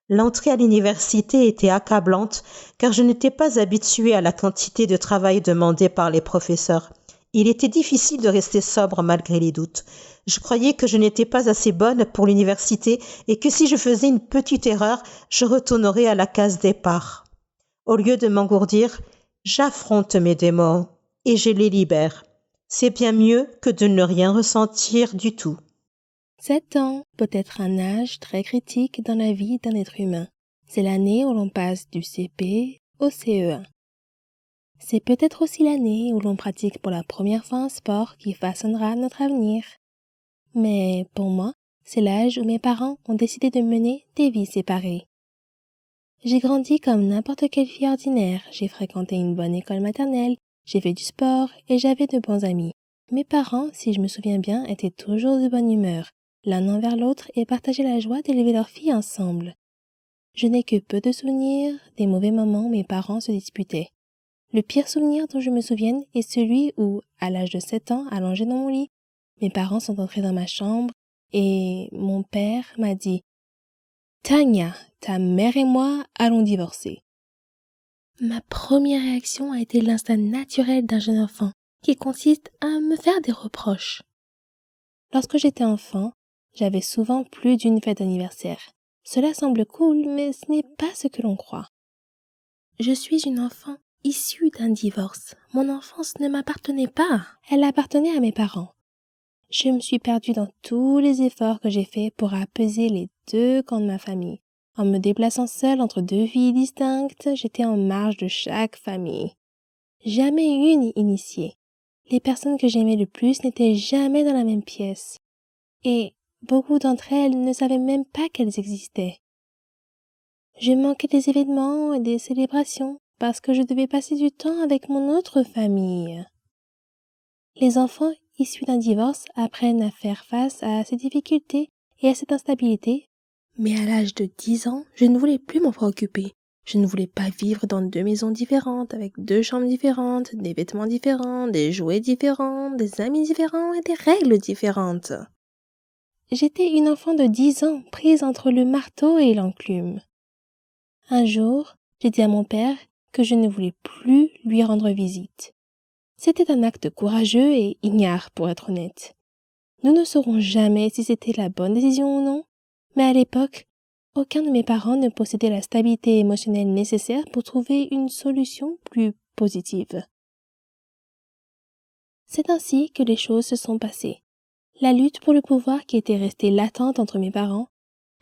L'entrée à l'université était accablante car je n'étais pas habituée à la quantité de travail demandé par les professeurs. Il était difficile de rester sobre malgré les doutes. Je croyais que je n'étais pas assez bonne pour l'université et que si je faisais une petite erreur, je retournerais à la case départ. Au lieu de m'engourdir, j'affronte mes démons et je les libère. C'est bien mieux que de ne rien ressentir du tout. 7 ans peut être un âge très critique dans la vie d'un être humain. C'est l'année où l'on passe du CP au CE1. C'est peut-être aussi l'année où l'on pratique pour la première fois un sport qui façonnera notre avenir. Mais pour moi, c'est l'âge où mes parents ont décidé de mener des vies séparées. J'ai grandi comme n'importe quelle fille ordinaire, j'ai fréquenté une bonne école maternelle, j'ai fait du sport et j'avais de bons amis. Mes parents, si je me souviens bien, étaient toujours de bonne humeur, l'un envers l'autre et partageaient la joie d'élever leur fille ensemble. Je n'ai que peu de souvenirs des mauvais moments où mes parents se disputaient. Le pire souvenir dont je me souvienne est celui où, à l'âge de 7 ans, allongé dans mon lit, mes parents sont entrés dans ma chambre et mon père m'a dit « Tania, ta mère et moi allons divorcer. » Ma première réaction a été l'instinct naturel d'un jeune enfant qui consiste à me faire des reproches. Lorsque j'étais enfant, j'avais souvent plus d'une fête d'anniversaire. Cela semble cool, mais ce n'est pas ce que l'on croit. Je suis une enfant issue d'un divorce. Mon enfance ne m'appartenait pas, elle appartenait à mes parents. Je me suis perdue dans tous les efforts que j'ai faits pour apaiser les deux camps de ma famille. En me déplaçant seule entre deux vies distinctes, j'étais en marge de chaque famille. Jamais une initiée. Les personnes que j'aimais le plus n'étaient jamais dans la même pièce. Et beaucoup d'entre elles ne savaient même pas qu'elles existaient. Je manquais des événements et des célébrations parce que je devais passer du temps avec mon autre famille. Les enfants issus d'un divorce apprennent à faire face à ces difficultés et à cette instabilité, mais à l'âge de 10 ans, je ne voulais plus m'en préoccuper. Je ne voulais pas vivre dans 2 maisons différentes, avec 2 chambres différentes, des vêtements différents, des jouets différents, des amis différents et des règles différentes. J'étais une enfant de 10 ans, prise entre le marteau et l'enclume. Un jour, j'ai dit à mon père que je ne voulais plus lui rendre visite. C'était un acte courageux et ignare, pour être honnête. Nous ne saurons jamais si c'était la bonne décision ou non, mais à l'époque, aucun de mes parents ne possédait la stabilité émotionnelle nécessaire pour trouver une solution plus positive. C'est ainsi que les choses se sont passées. La lutte pour le pouvoir qui était restée latente entre mes parents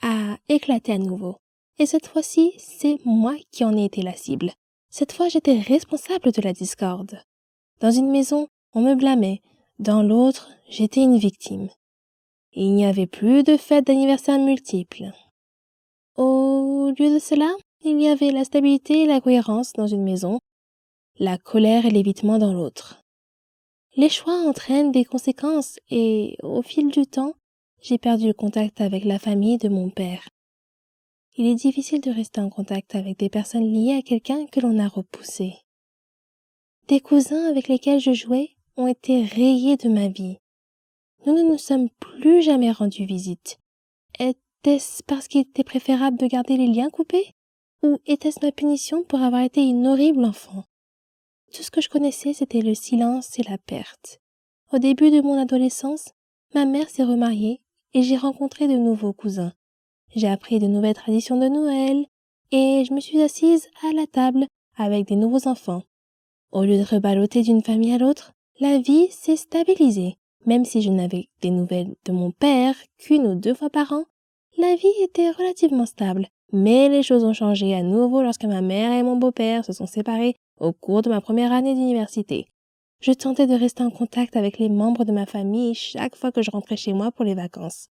a éclaté à nouveau. Et cette fois-ci, c'est moi qui en ai été la cible. Cette fois, j'étais responsable de la discorde. Dans une maison, on me blâmait. Dans l'autre, j'étais une victime. Il n'y avait plus de fêtes d'anniversaire multiples. Au lieu de cela, il y avait la stabilité et la cohérence dans une maison, la colère et l'évitement dans l'autre. Les choix entraînent des conséquences et, au fil du temps, j'ai perdu le contact avec la famille de mon père. Il est difficile de rester en contact avec des personnes liées à quelqu'un que l'on a repoussé. Des cousins avec lesquels je jouais ont été rayés de ma vie. Nous ne nous sommes plus jamais rendus visite. Était-ce parce qu'il était préférable de garder les liens coupés? Ou était-ce ma punition pour avoir été une horrible enfant? Tout ce que je connaissais, c'était le silence et la perte. Au début de mon adolescence, ma mère s'est remariée et j'ai rencontré de nouveaux cousins. J'ai appris de nouvelles traditions de Noël et je me suis assise à la table avec des nouveaux enfants. Au lieu de reballoter d'une famille à l'autre, la vie s'est stabilisée. Même si je n'avais des nouvelles de mon père qu'une ou 2 fois par an, la vie était relativement stable. Mais les choses ont changé à nouveau lorsque ma mère et mon beau-père se sont séparés au cours de ma première année d'université. Je tentais de rester en contact avec les membres de ma famille chaque fois que je rentrais chez moi pour les vacances.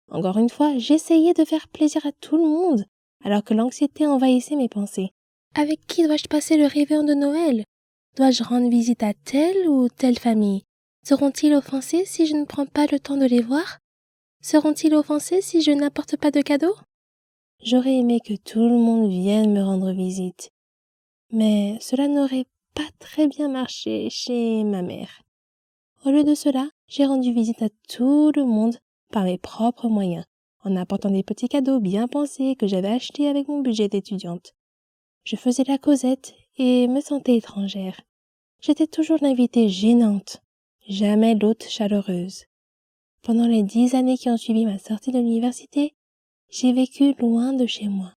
Encore une fois, j'essayais de faire plaisir à tout le monde, alors que l'anxiété envahissait mes pensées. Avec qui dois-je passer le réveillon de Noël? Dois-je rendre visite à telle ou telle famille? Seront-ils offensés si je ne prends pas le temps de les voir? Seront-ils offensés si je n'apporte pas de cadeaux? J'aurais aimé que tout le monde vienne me rendre visite. Mais cela n'aurait pas très bien marché chez ma mère. Au lieu de cela, j'ai rendu visite à tout le monde par mes propres moyens, en apportant des petits cadeaux bien pensés que j'avais achetés avec mon budget d'étudiante. Je faisais la causette et me sentais étrangère. J'étais toujours l'invitée gênante, jamais l'hôte chaleureuse. Pendant les 10 années qui ont suivi ma sortie de l'université, j'ai vécu loin de chez moi.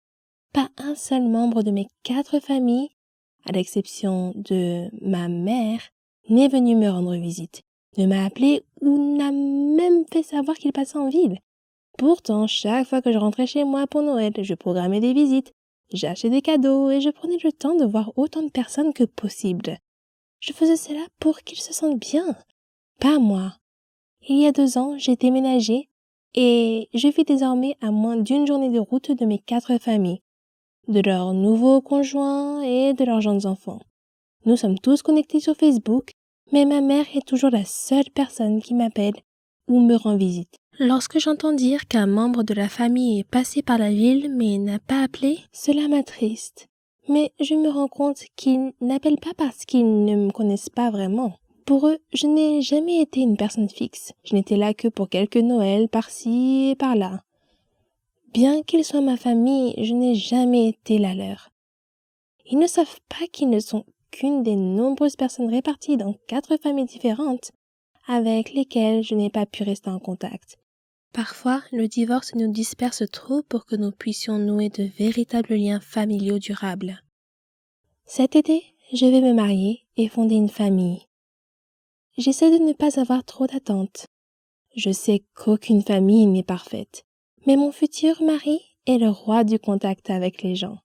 Pas un seul membre de mes 4 familles, à l'exception de ma mère, n'est venu me rendre visite, ne m'a appelé ou n'a même fait savoir qu'il passait en ville. Pourtant, chaque fois que je rentrais chez moi pour Noël, je programmais des visites, j'achetais des cadeaux et je prenais le temps de voir autant de personnes que possible. Je faisais cela pour qu'ils se sentent bien, pas moi. Il y a 2 ans, j'ai déménagé et je vis désormais à moins d'1 journée de route de mes 4 familles, de leurs nouveaux conjoints et de leurs jeunes enfants. Nous sommes tous connectés sur Facebook, mais ma mère est toujours la seule personne qui m'appelle ou me rend visite. Lorsque j'entends dire qu'un membre de la famille est passé par la ville mais n'a pas appelé, cela m'attriste. Mais je me rends compte qu'ils n'appellent pas parce qu'ils ne me connaissent pas vraiment. Pour eux, je n'ai jamais été une personne fixe. Je n'étais là que pour quelques Noëls par-ci et par-là. Bien qu'ils soient ma famille, je n'ai jamais été la leur. Ils ne savent pas qu'ils ne sont qu'une des nombreuses personnes réparties dans 4 familles différentes avec lesquelles je n'ai pas pu rester en contact. Parfois, le divorce nous disperse trop pour que nous puissions nouer de véritables liens familiaux durables. Cet été, je vais me marier et fonder une famille. J'essaie de ne pas avoir trop d'attentes. Je sais qu'aucune famille n'est parfaite, mais mon futur mari est le roi du contact avec les gens.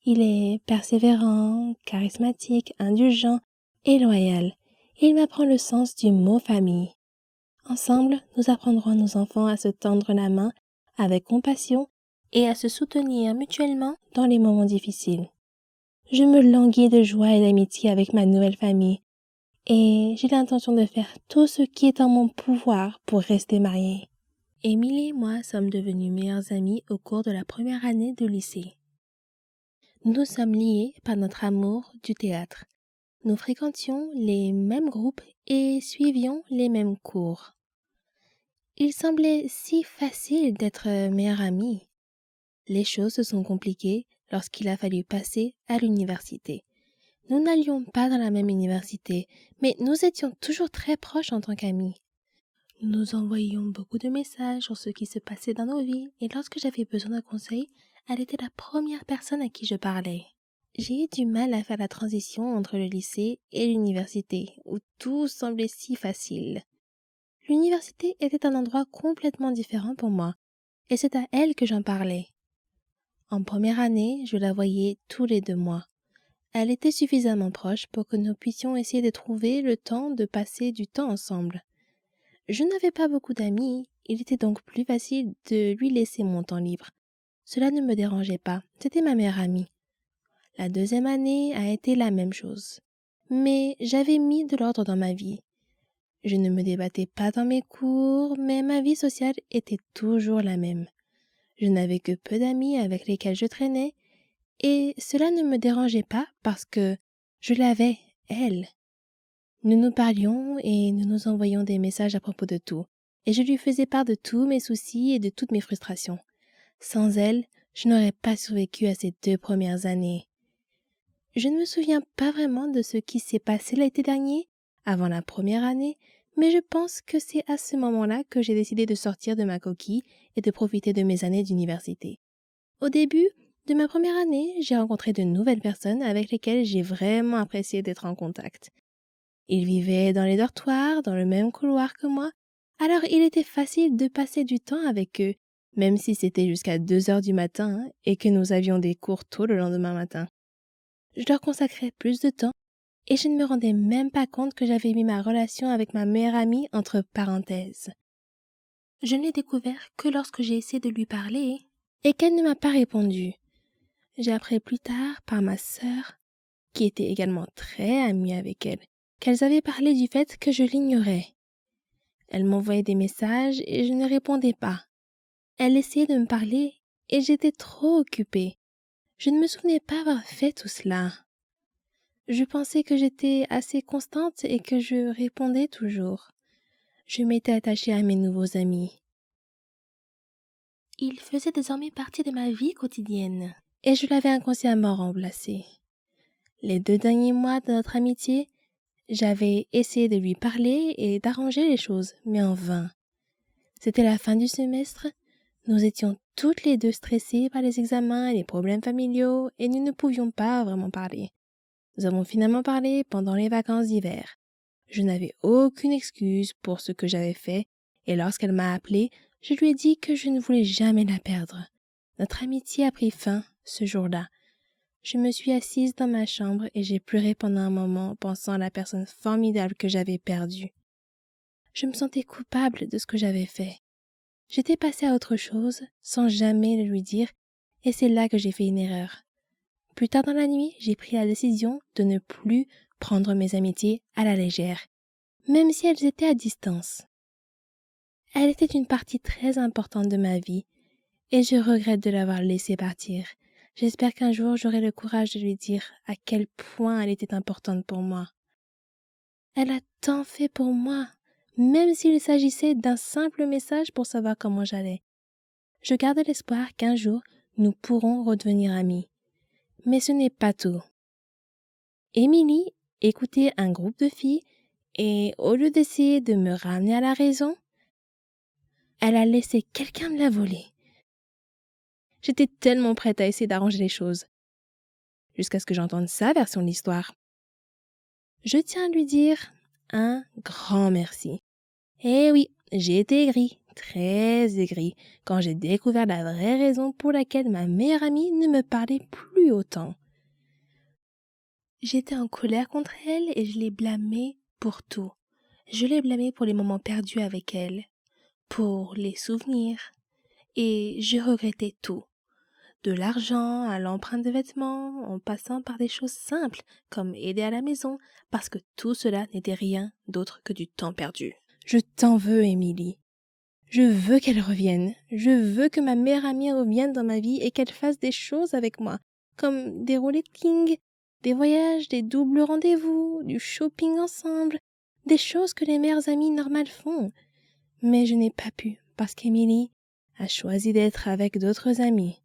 Il est persévérant, charismatique, indulgent et loyal. Il m'apprend le sens du mot famille. Ensemble, nous apprendrons à nos enfants à se tendre la main avec compassion et à se soutenir mutuellement dans les moments difficiles. Je me languis de joie et d'amitié avec ma nouvelle famille et j'ai l'intention de faire tout ce qui est en mon pouvoir pour rester mariée. Émilie et moi sommes devenus meilleures amies au cours de la première année de lycée. Nous sommes liés par notre amour du théâtre. Nous fréquentions les mêmes groupes et suivions les mêmes cours. Il semblait si facile d'être meilleure amie. Les choses se sont compliquées lorsqu'il a fallu passer à l'université. Nous n'allions pas dans la même université, mais nous étions toujours très proches en tant qu'amis. Nous envoyions beaucoup de messages sur ce qui se passait dans nos vies, et lorsque j'avais besoin d'un conseil, elle était la première personne à qui je parlais. J'ai eu du mal à faire la transition entre le lycée et l'université, où tout semblait si facile. L'université était un endroit complètement différent pour moi, et c'est à elle que j'en parlais. En première année, je la voyais tous les 2 mois. Elle était suffisamment proche pour que nous puissions essayer de trouver le temps de passer du temps ensemble. Je n'avais pas beaucoup d'amis, il était donc plus facile de lui laisser mon temps libre. Cela ne me dérangeait pas, c'était ma meilleure amie. La 2e année a été la même chose. Mais j'avais mis de l'ordre dans ma vie. Je ne me débattais pas dans mes cours, mais ma vie sociale était toujours la même. Je n'avais que peu d'amis avec lesquels je traînais, et cela ne me dérangeait pas parce que je l'avais, elle. Nous nous parlions et nous nous envoyions des messages à propos de tout, et je lui faisais part de tous mes soucis et de toutes mes frustrations. Sans elle, je n'aurais pas survécu à ces 2 premières années. Je ne me souviens pas vraiment de ce qui s'est passé l'été dernier, avant la première année, mais je pense que c'est à ce moment-là que j'ai décidé de sortir de ma coquille et de profiter de mes années d'université. Au début de ma première année, j'ai rencontré de nouvelles personnes avec lesquelles j'ai vraiment apprécié d'être en contact. Ils vivaient dans les dortoirs, dans le même couloir que moi, alors il était facile de passer du temps avec eux, même si c'était jusqu'à 2 heures du matin et que nous avions des cours tôt le lendemain matin. Je leur consacrais plus de temps et je ne me rendais même pas compte que j'avais mis ma relation avec ma meilleure amie entre parenthèses. Je ne l'ai découvert que lorsque j'ai essayé de lui parler et qu'elle ne m'a pas répondu. J'ai appris plus tard par ma sœur, qui était également très amie avec elle, qu'elles avaient parlé du fait que je l'ignorais. Elle m'envoyait des messages et je ne répondais pas. Elle essayait de me parler et j'étais trop occupée. Je ne me souvenais pas avoir fait tout cela. Je pensais que j'étais assez constante et que je répondais toujours. Je m'étais attachée à mes nouveaux amis. Ils faisaient désormais partie de ma vie quotidienne et je l'avais inconsciemment remplacé. Les 2 derniers mois de notre amitié, J'avais essayé de lui parler et d'arranger les choses, mais en vain. C'était la fin du semestre. Nous étions toutes les deux stressées par les examens et les problèmes familiaux et nous ne pouvions pas vraiment parler. Nous avons finalement parlé pendant les vacances d'hiver. Je n'avais aucune excuse pour ce que j'avais fait et lorsqu'elle m'a appelée, je lui ai dit que je ne voulais jamais la perdre. Notre amitié a pris fin ce jour-là. Je me suis assise dans ma chambre et j'ai pleuré pendant un moment pensant à la personne formidable que j'avais perdue. Je me sentais coupable de ce que j'avais fait. J'étais passée à autre chose sans jamais le lui dire et c'est là que j'ai fait une erreur. Plus tard dans la nuit, j'ai pris la décision de ne plus prendre mes amitiés à la légère, même si elles étaient à distance. Elle était une partie très importante de ma vie et je regrette de l'avoir laissée partir. J'espère qu'un jour j'aurai le courage de lui dire à quel point elle était importante pour moi. Elle a tant fait pour moi, même s'il s'agissait d'un simple message pour savoir comment j'allais. Je garde l'espoir qu'un jour nous pourrons redevenir amis. Mais ce n'est pas tout. Émilie écoutait un groupe de filles et au lieu d'essayer de me ramener à la raison, elle a laissé quelqu'un me la voler. J'étais tellement prête à essayer d'arranger les choses, jusqu'à ce que j'entende sa version de l'histoire. Je tiens à lui dire un grand merci. Eh oui, j'ai été aigrie, très aigrie, quand j'ai découvert la vraie raison pour laquelle ma meilleure amie ne me parlait plus autant. J'étais en colère contre elle et je l'ai blâmée pour tout. Je l'ai blâmée pour les moments perdus avec elle, pour les souvenirs, et je regrettais tout. De l'argent à l'empreinte de vêtements, en passant par des choses simples, comme aider à la maison, parce que tout cela n'était rien d'autre que du temps perdu. Je t'en veux, Émilie. Je veux qu'elle revienne. Je veux que ma meilleure amie revienne dans ma vie et qu'elle fasse des choses avec moi, comme des rollings, des voyages, des doubles rendez-vous, du shopping ensemble, des choses que les meilleures amies normales font. Mais je n'ai pas pu, parce qu'Émilie a choisi d'être avec d'autres amis.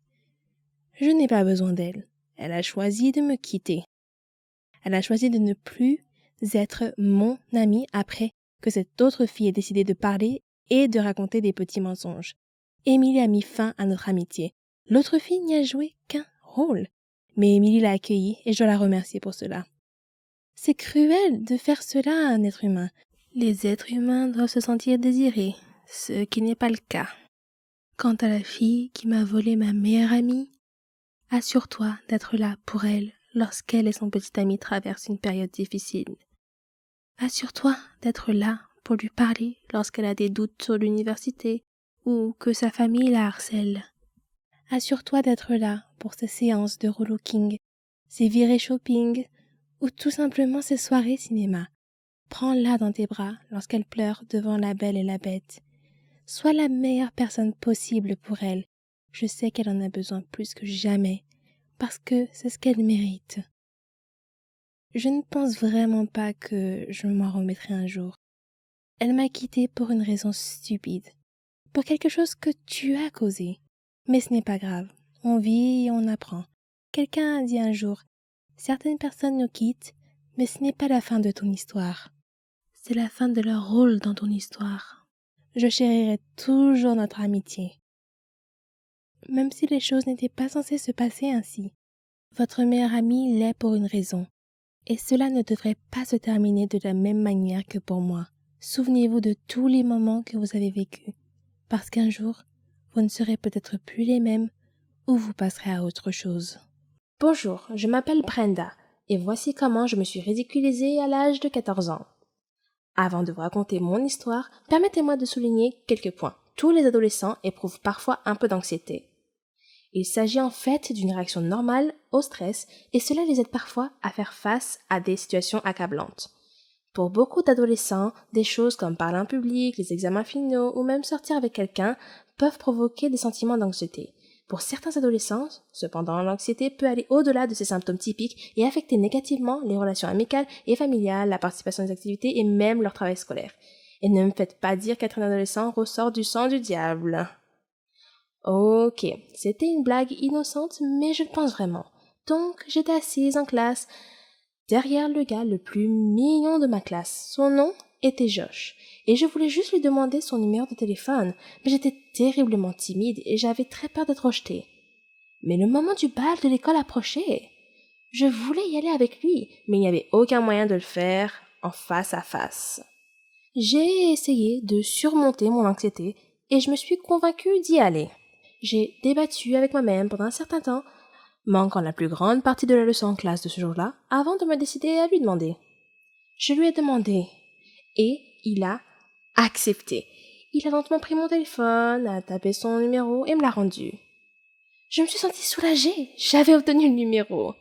Je n'ai pas besoin d'elle. Elle a choisi de me quitter. Elle a choisi de ne plus être mon amie après que cette autre fille ait décidé de parler et de raconter des petits mensonges. Émilie a mis fin à notre amitié. L'autre fille n'y a joué qu'un rôle. Mais Émilie l'a accueillie et je dois la remercier pour cela. C'est cruel de faire cela à un être humain. Les êtres humains doivent se sentir désirés, ce qui n'est pas le cas. Quant à la fille qui m'a volé ma meilleure amie, assure-toi d'être là pour elle lorsqu'elle et son petit ami traversent une période difficile. Assure-toi d'être là pour lui parler lorsqu'elle a des doutes sur l'université ou que sa famille la harcèle. Assure-toi d'être là pour ses séances de relooking, ses virées shopping ou tout simplement ses soirées cinéma. Prends-la dans tes bras lorsqu'elle pleure devant La Belle et la Bête. Sois la meilleure personne possible pour elle. Je sais qu'elle en a besoin plus que jamais, parce que c'est ce qu'elle mérite. Je ne pense vraiment pas que je m'en remettrai un jour. Elle m'a quittée pour une raison stupide, pour quelque chose que tu as causé. Mais ce n'est pas grave, on vit et on apprend. Quelqu'un a dit un jour, certaines personnes nous quittent, mais ce n'est pas la fin de ton histoire. C'est la fin de leur rôle dans ton histoire. Je chérirai toujours notre amitié. Même si les choses n'étaient pas censées se passer ainsi. Votre meilleure amie l'est pour une raison. Et cela ne devrait pas se terminer de la même manière que pour moi. Souvenez-vous de tous les moments que vous avez vécus. Parce qu'un jour, vous ne serez peut-être plus les mêmes ou vous passerez à autre chose. Bonjour, je m'appelle Brenda et voici comment je me suis ridiculisée à l'âge de 14 ans. Avant de vous raconter mon histoire, permettez-moi de souligner quelques points. Tous les adolescents éprouvent parfois un peu d'anxiété. Il s'agit en fait d'une réaction normale au stress et cela les aide parfois à faire face à des situations accablantes. Pour beaucoup d'adolescents, des choses comme parler en public, les examens finaux ou même sortir avec quelqu'un peuvent provoquer des sentiments d'anxiété. Pour certains adolescents, cependant, l'anxiété peut aller au-delà de ces symptômes typiques et affecter négativement les relations amicales et familiales, la participation aux activités et même leur travail scolaire. Et ne me faites pas dire qu'être un adolescent ressort du sang du diable. Ok, c'était une blague innocente, mais je le pense vraiment. Donc, j'étais assise en classe, derrière le gars le plus mignon de ma classe. Son nom était Josh. Et je voulais juste lui demander son numéro de téléphone, mais j'étais terriblement timide et j'avais très peur d'être rejetée. Mais le moment du bal de l'école approchait. Je voulais y aller avec lui, mais il n'y avait aucun moyen de le faire en face à face. J'ai essayé de surmonter mon anxiété et je me suis convaincue d'y aller. J'ai débattu avec moi-même pendant un certain temps, manquant la plus grande partie de la leçon en classe de ce jour-là, avant de me décider à lui demander. Je lui ai demandé et il a accepté. Il a lentement pris mon téléphone, a tapé son numéro et me l'a rendu. Je me suis sentie soulagée. J'avais obtenu le numéro.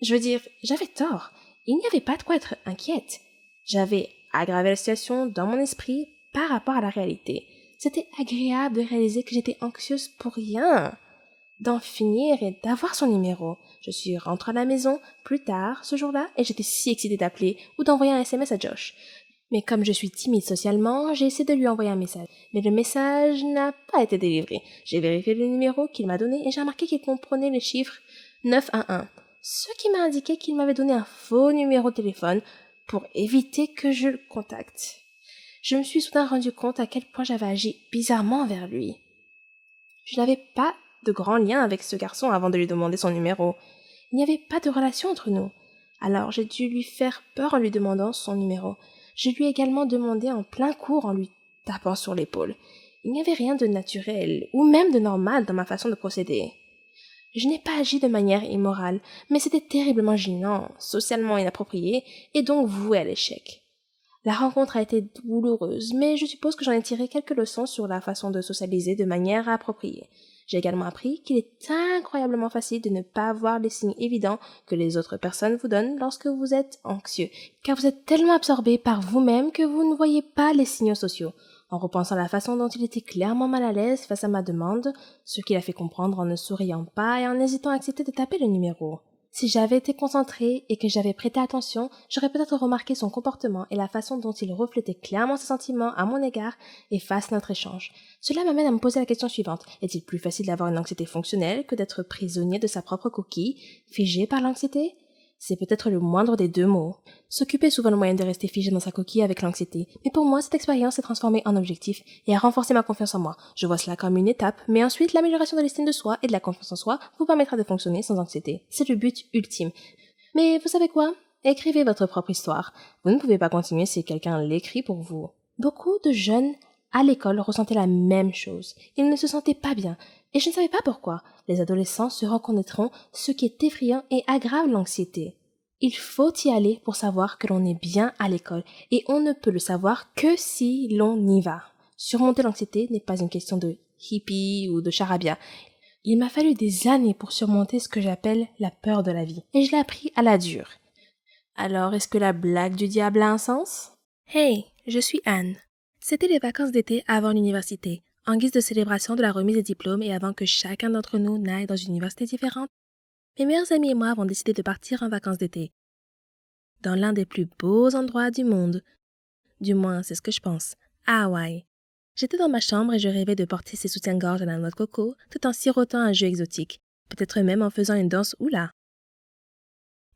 Je veux dire, j'avais tort. Il n'y avait pas de quoi être inquiète. J'avais aggravé la situation dans mon esprit par rapport à la réalité. C'était agréable de réaliser que j'étais anxieuse pour rien. D'en finir et d'avoir son numéro. Je suis rentrée à la maison plus tard ce jour-là et j'étais si excitée d'appeler ou d'envoyer un SMS à Josh. Mais comme je suis timide socialement, j'ai essayé de lui envoyer un message. Mais le message n'a pas été délivré. J'ai vérifié le numéro qu'il m'a donné et j'ai remarqué qu'il comprenait le chiffre 911. Ce qui m'a indiqué qu'il m'avait donné un faux numéro de téléphone pour éviter que je le contacte. Je me suis soudain rendu compte à quel point j'avais agi bizarrement envers lui. Je n'avais pas de grand lien avec ce garçon avant de lui demander son numéro. Il n'y avait pas de relation entre nous. Alors j'ai dû lui faire peur en lui demandant son numéro. Je lui ai également demandé en plein cours en lui tapant sur l'épaule. Il n'y avait rien de naturel ou même de normal dans ma façon de procéder. Je n'ai pas agi de manière immorale, mais c'était terriblement gênant, socialement inapproprié et donc voué à l'échec. La rencontre a été douloureuse, mais je suppose que j'en ai tiré quelques leçons sur la façon de socialiser de manière appropriée. J'ai également appris qu'il est incroyablement facile de ne pas voir les signes évidents que les autres personnes vous donnent lorsque vous êtes anxieux, car vous êtes tellement absorbé par vous-même que vous ne voyez pas les signaux sociaux. En repensant à la façon dont il était clairement mal à l'aise face à ma demande, ce qui l'a fait comprendre en ne souriant pas et en hésitant à accepter de taper le numéro. Si j'avais été concentrée et que j'avais prêté attention, j'aurais peut-être remarqué son comportement et la façon dont il reflétait clairement ses sentiments à mon égard et face à notre échange. Cela m'amène à me poser la question suivante. Est-il plus facile d'avoir une anxiété fonctionnelle que d'être prisonnier de sa propre coquille, figé par l'anxiété? C'est peut-être le moindre des deux mots. S'occuper est souvent le moyen de rester figé dans sa coquille avec l'anxiété. Mais pour moi, cette expérience s'est transformée en objectif et a renforcé ma confiance en moi. Je vois cela comme une étape, mais ensuite, l'amélioration de l'estime de soi et de la confiance en soi vous permettra de fonctionner sans anxiété. C'est le but ultime. Mais vous savez quoi? Écrivez votre propre histoire. Vous ne pouvez pas continuer si quelqu'un l'écrit pour vous. Beaucoup de jeunes à l'école ressentaient la même chose. Ils ne se sentaient pas bien. Et je ne savais pas pourquoi. Les adolescents se reconnaîtront ce qui est effrayant et aggrave l'anxiété. Il faut y aller pour savoir que l'on est bien à l'école, et on ne peut le savoir que si l'on y va. Surmonter l'anxiété n'est pas une question de hippie ou de charabia. Il m'a fallu des années pour surmonter ce que j'appelle la peur de la vie, et je l'ai appris à la dure. Alors, est-ce que la blague du diable a un sens? Hey, je suis Anne. C'était les vacances d'été avant l'université. En guise de célébration de la remise des diplômes et avant que chacun d'entre nous n'aille dans une université différente, mes meilleurs amis et moi avons décidé de partir en vacances d'été. Dans l'un des plus beaux endroits du monde. Du moins, c'est ce que je pense. À Hawaï. J'étais dans ma chambre et je rêvais de porter ces soutiens-gorge à la noix de coco tout en sirotant un jus exotique. Peut-être même en faisant une danse oula.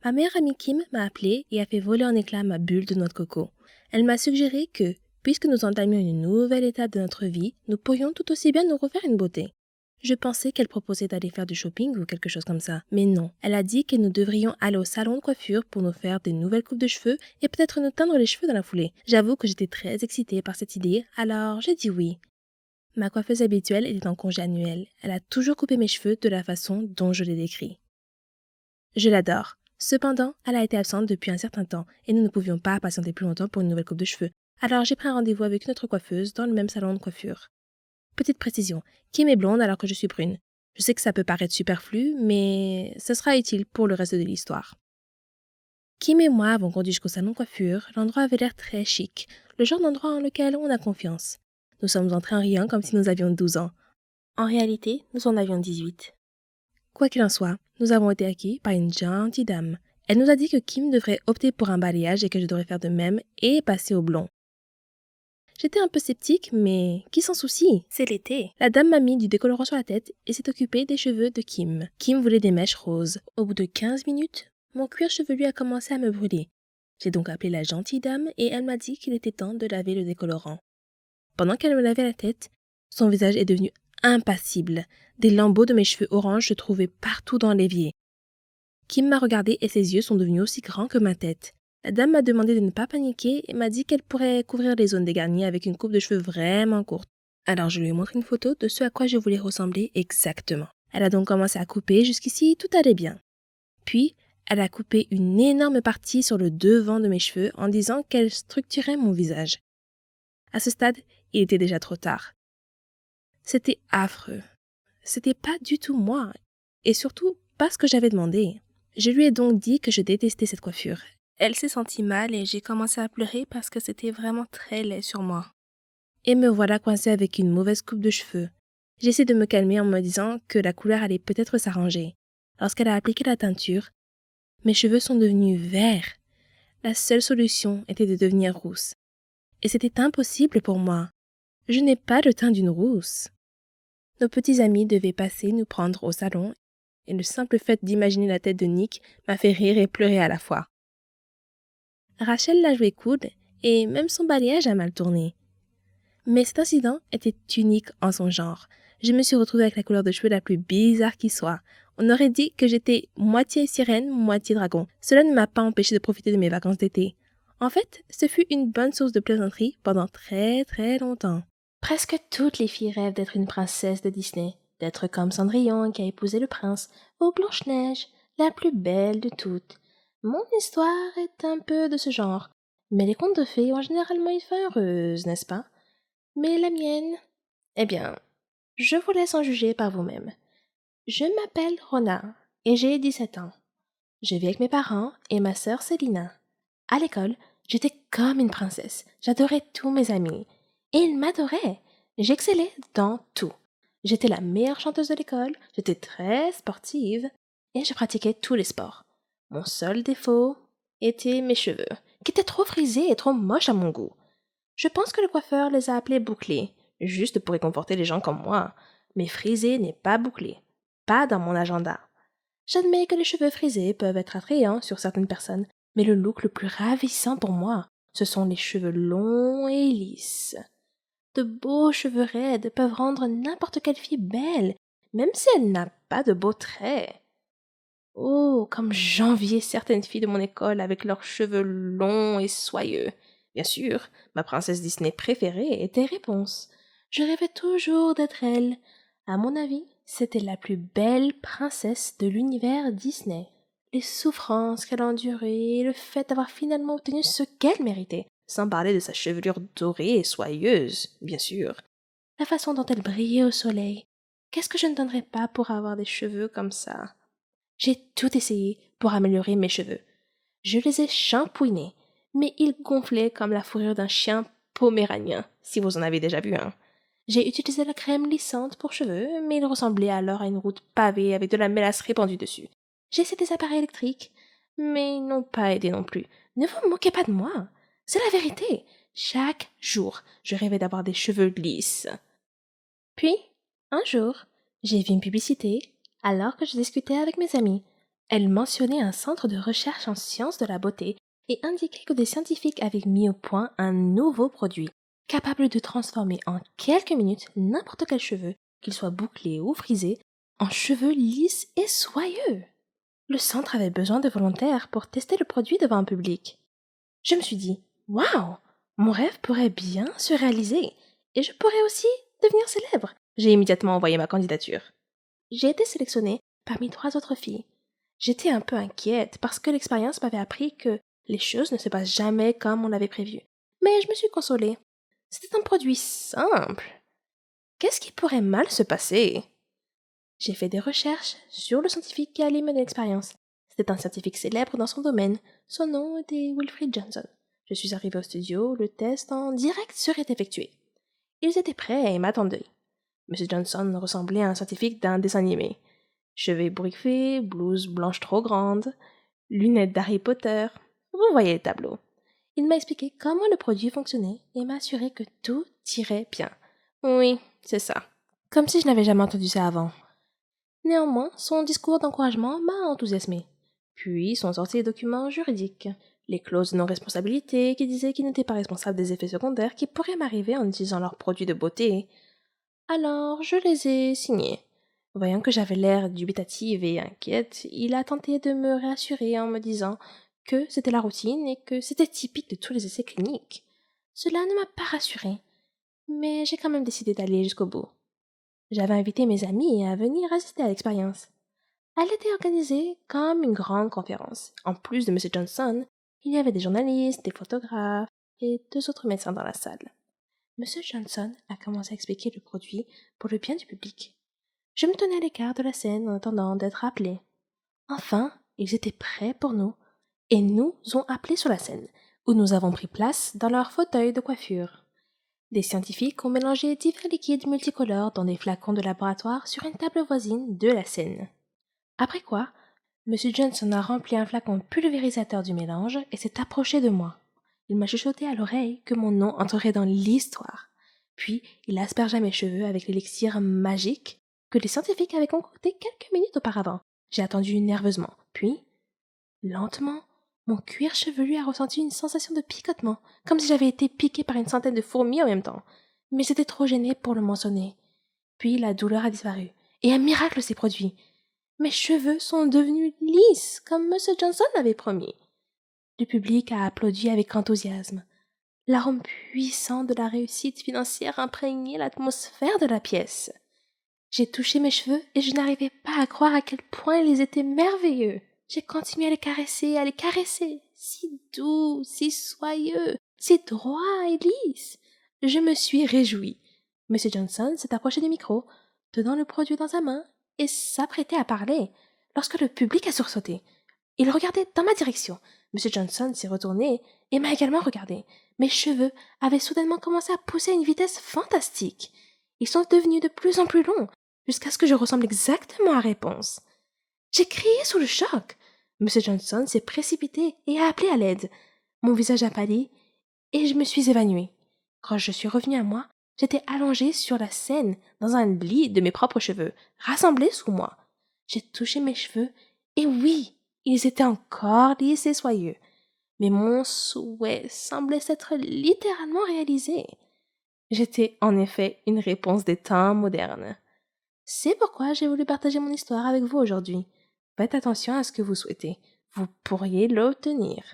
Ma meilleure amie Kim m'a appelée et a fait voler en éclats ma bulle de noix de coco. Elle m'a suggéré que, puisque nous entamions une nouvelle étape de notre vie, nous pourrions tout aussi bien nous refaire une beauté. Je pensais qu'elle proposait d'aller faire du shopping ou quelque chose comme ça. Mais non, elle a dit que nous devrions aller au salon de coiffure pour nous faire des nouvelles coupes de cheveux et peut-être nous teindre les cheveux dans la foulée. J'avoue que j'étais très excitée par cette idée, alors j'ai dit oui. Ma coiffeuse habituelle était en congé annuel. Elle a toujours coupé mes cheveux de la façon dont je l'ai décrit. Je l'adore. Cependant, elle a été absente depuis un certain temps et nous ne pouvions pas patienter plus longtemps pour une nouvelle coupe de cheveux. Alors j'ai pris un rendez-vous avec une autre coiffeuse dans le même salon de coiffure. Petite précision, Kim est blonde alors que je suis brune. Je sais que ça peut paraître superflu, mais ce sera utile pour le reste de l'histoire. Kim et moi avons conduit jusqu'au salon de coiffure. L'endroit avait l'air très chic, le genre d'endroit en lequel on a confiance. Nous sommes entrés en riant comme si nous avions 12 ans. En réalité, nous en avions 18. Quoi qu'il en soit, nous avons été accueillis par une gentille dame. Elle nous a dit que Kim devrait opter pour un balayage et que je devrais faire de même et passer au blond. J'étais un peu sceptique, mais qui s'en soucie? C'est l'été. La dame m'a mis du décolorant sur la tête et s'est occupée des cheveux de Kim. Kim voulait des mèches roses. Au bout de 15 minutes, Mon cuir chevelu a commencé à me brûler. J'ai donc appelé la gentille dame et elle m'a dit qu'il était temps de laver le décolorant. Pendant qu'elle me lavait la tête, son visage est devenu impassible. Des lambeaux de mes cheveux orange se trouvaient partout dans l'évier. Kim m'a regardé et ses yeux sont devenus aussi grands que ma tête. La dame m'a demandé de ne pas paniquer et m'a dit qu'elle pourrait couvrir les zones dégarnies avec une coupe de cheveux vraiment courte. Alors je lui ai montré une photo de ce à quoi je voulais ressembler exactement. Elle a donc commencé à couper, jusqu'ici tout allait bien. Puis, elle a coupé une énorme partie sur le devant de mes cheveux en disant qu'elle structurait mon visage. À ce stade, il était déjà trop tard. C'était affreux. C'était pas du tout moi, et surtout pas ce que j'avais demandé. Je lui ai donc dit que je détestais cette coiffure. Elle s'est sentie mal et j'ai commencé à pleurer parce que c'était vraiment très laid sur moi. Et me voilà coincée avec une mauvaise coupe de cheveux. J'essaie de me calmer en me disant que la couleur allait peut-être s'arranger. Lorsqu'elle a appliqué la teinture, mes cheveux sont devenus verts. La seule solution était de devenir rousse. Et c'était impossible pour moi. Je n'ai pas le teint d'une rousse. Nos petits amis devaient passer nous prendre au salon, et le simple fait d'imaginer la tête de Nick m'a fait rire et pleurer à la fois. Rachel l'a joué cool, et même son balayage a mal tourné. Mais cet incident était unique en son genre. Je me suis retrouvée avec la couleur de cheveux la plus bizarre qui soit. On aurait dit que j'étais moitié sirène, moitié dragon. Cela ne m'a pas empêché de profiter de mes vacances d'été. En fait, ce fut une bonne source de plaisanterie pendant très très longtemps. Presque toutes les filles rêvent d'être une princesse de Disney, d'être comme Cendrillon qui a épousé le prince, ou Blanche-Neige, la plus belle de toutes. Mon histoire est un peu de ce genre, mais les contes de fées ont généralement une fin heureuse, n'est-ce pas? Mais la mienne... Eh bien, je vous laisse en juger par vous-même. Je m'appelle Rona et j'ai 17 ans. Je vis avec mes parents et ma sœur Célina. À l'école, j'étais comme une princesse. J'adorais tous mes amis. Et ils m'adoraient. J'excellais dans tout. J'étais la meilleure chanteuse de l'école, j'étais très sportive et je pratiquais tous les sports. Mon seul défaut était mes cheveux, qui étaient trop frisés et trop moches à mon goût. Je pense que le coiffeur les a appelés bouclés, juste pour réconforter les gens comme moi. Mais frisé n'est pas bouclé. Pas dans mon agenda. J'admets que les cheveux frisés peuvent être attrayants sur certaines personnes, mais le look le plus ravissant pour moi, ce sont les cheveux longs et lisses. De beaux cheveux raides peuvent rendre n'importe quelle fille belle, même si elle n'a pas de beaux traits. Oh, comme j'enviais certaines filles de mon école avec leurs cheveux longs et soyeux. Bien sûr, ma princesse Disney préférée était Réponse. Je rêvais toujours d'être elle. À mon avis, c'était la plus belle princesse de l'univers Disney. Les souffrances qu'elle a endurées et le fait d'avoir finalement obtenu ce qu'elle méritait, sans parler de sa chevelure dorée et soyeuse, bien sûr. La façon dont elle brillait au soleil. Qu'est-ce que je ne donnerais pas pour avoir des cheveux comme ça? J'ai tout essayé pour améliorer mes cheveux. Je les ai shampouinés, mais ils gonflaient comme la fourrure d'un chien poméranien, si vous en avez déjà vu un. J'ai utilisé la crème lissante pour cheveux, mais ils ressemblaient alors à une route pavée avec de la mélasse répandue dessus. J'ai essayé des appareils électriques, mais ils n'ont pas aidé non plus. Ne vous moquez pas de moi. C'est la vérité. Chaque jour, je rêvais d'avoir des cheveux lisses. Puis, un jour, j'ai vu une publicité alors que je discutais avec mes amis. Elle mentionnait un centre de recherche en sciences de la beauté et indiquait que des scientifiques avaient mis au point un nouveau produit, capable de transformer en quelques minutes n'importe quel cheveu, qu'il soit bouclé ou frisé, en cheveux lisses et soyeux. Le centre avait besoin de volontaires pour tester le produit devant un public. Je me suis dit, waouh, mon rêve pourrait bien se réaliser et je pourrais aussi devenir célèbre. J'ai immédiatement envoyé ma candidature. J'ai été sélectionnée parmi 3 autres filles. J'étais un peu inquiète parce que l'expérience m'avait appris que les choses ne se passent jamais comme on l'avait prévu. Mais je me suis consolée. C'était un produit simple. Qu'est-ce qui pourrait mal se passer? J'ai fait des recherches sur le scientifique qui allait mener l'expérience. C'était un scientifique célèbre dans son domaine. Son nom était Wilfrid Johnson. Je suis arrivée au studio, le test en direct serait effectué. Ils étaient prêts et m'attendaient. M. Johnson ressemblait à un scientifique d'un dessin animé. Cheveux ébouriffés, blouse blanche trop grande, lunettes d'Harry Potter. Vous voyez le tableau. Il m'a expliqué comment le produit fonctionnait et m'a assuré que tout irait bien. Oui, c'est ça. Comme si je n'avais jamais entendu ça avant. Néanmoins, son discours d'encouragement m'a enthousiasmé. Puis sont sortis les documents juridiques, les clauses de non-responsabilité qui disaient qu'ils n'étaient pas responsables des effets secondaires qui pourraient m'arriver en utilisant leurs produits de beauté. Alors, je les ai signés. Voyant que j'avais l'air dubitative et inquiète, il a tenté de me rassurer en me disant que c'était la routine et que c'était typique de tous les essais cliniques. Cela ne m'a pas rassurée, mais j'ai quand même décidé d'aller jusqu'au bout. J'avais invité mes amis à venir assister à l'expérience. Elle était organisée comme une grande conférence. En plus de M. Johnson, il y avait des journalistes, des photographes et 2 autres médecins dans la salle. M. Johnson a commencé à expliquer le produit pour le bien du public. Je me tenais à l'écart de la scène en attendant d'être appelé. Enfin, ils étaient prêts pour nous et nous ont appelés sur la scène, où nous avons pris place dans leur fauteuil de coiffure. Des scientifiques ont mélangé divers liquides multicolores dans des flacons de laboratoire sur une table voisine de la scène. Après quoi, M. Johnson a rempli un flacon pulvérisateur du mélange et s'est approché de moi. Il m'a chuchoté à l'oreille que mon nom entrerait dans l'histoire. Puis, il aspergea mes cheveux avec l'élixir magique que les scientifiques avaient concocté quelques minutes auparavant. J'ai attendu nerveusement. Puis, lentement, mon cuir chevelu a ressenti une sensation de picotement, comme si j'avais été piqué par une centaine de fourmis en même temps. Mais j'étais trop gênée pour le mentionner. Puis la douleur a disparu, et un miracle s'est produit. Mes cheveux sont devenus lisses, comme M. Johnson l'avait promis. Le public a applaudi avec enthousiasme. L'arôme puissant de la réussite financière imprégnait l'atmosphère de la pièce. J'ai touché mes cheveux et je n'arrivais pas à croire à quel point ils étaient merveilleux. J'ai continué à les caresser, si doux, si soyeux, si droits et lisses. Je me suis réjouie. M. Johnson s'est approché du micro, tenant le produit dans sa main, et s'apprêtait à parler, lorsque le public a sursauté. Il regardait dans ma direction. M. Johnson s'est retourné et m'a également regardé. Mes cheveux avaient soudainement commencé à pousser à une vitesse fantastique. Ils sont devenus de plus en plus longs, jusqu'à ce que je ressemble exactement à Réponse. J'ai crié sous le choc. M. Johnson s'est précipité et a appelé à l'aide. Mon visage a pâli et je me suis évanouie. Quand je suis revenue à moi, j'étais allongée sur la scène dans un lit de mes propres cheveux, rassemblés sous moi. J'ai touché mes cheveux et oui, ils étaient encore lisses et soyeux. Mais mon souhait semblait s'être littéralement réalisé. J'étais en effet une réponse des temps modernes. C'est pourquoi j'ai voulu partager mon histoire avec vous aujourd'hui. Faites attention à ce que vous souhaitez. Vous pourriez l'obtenir.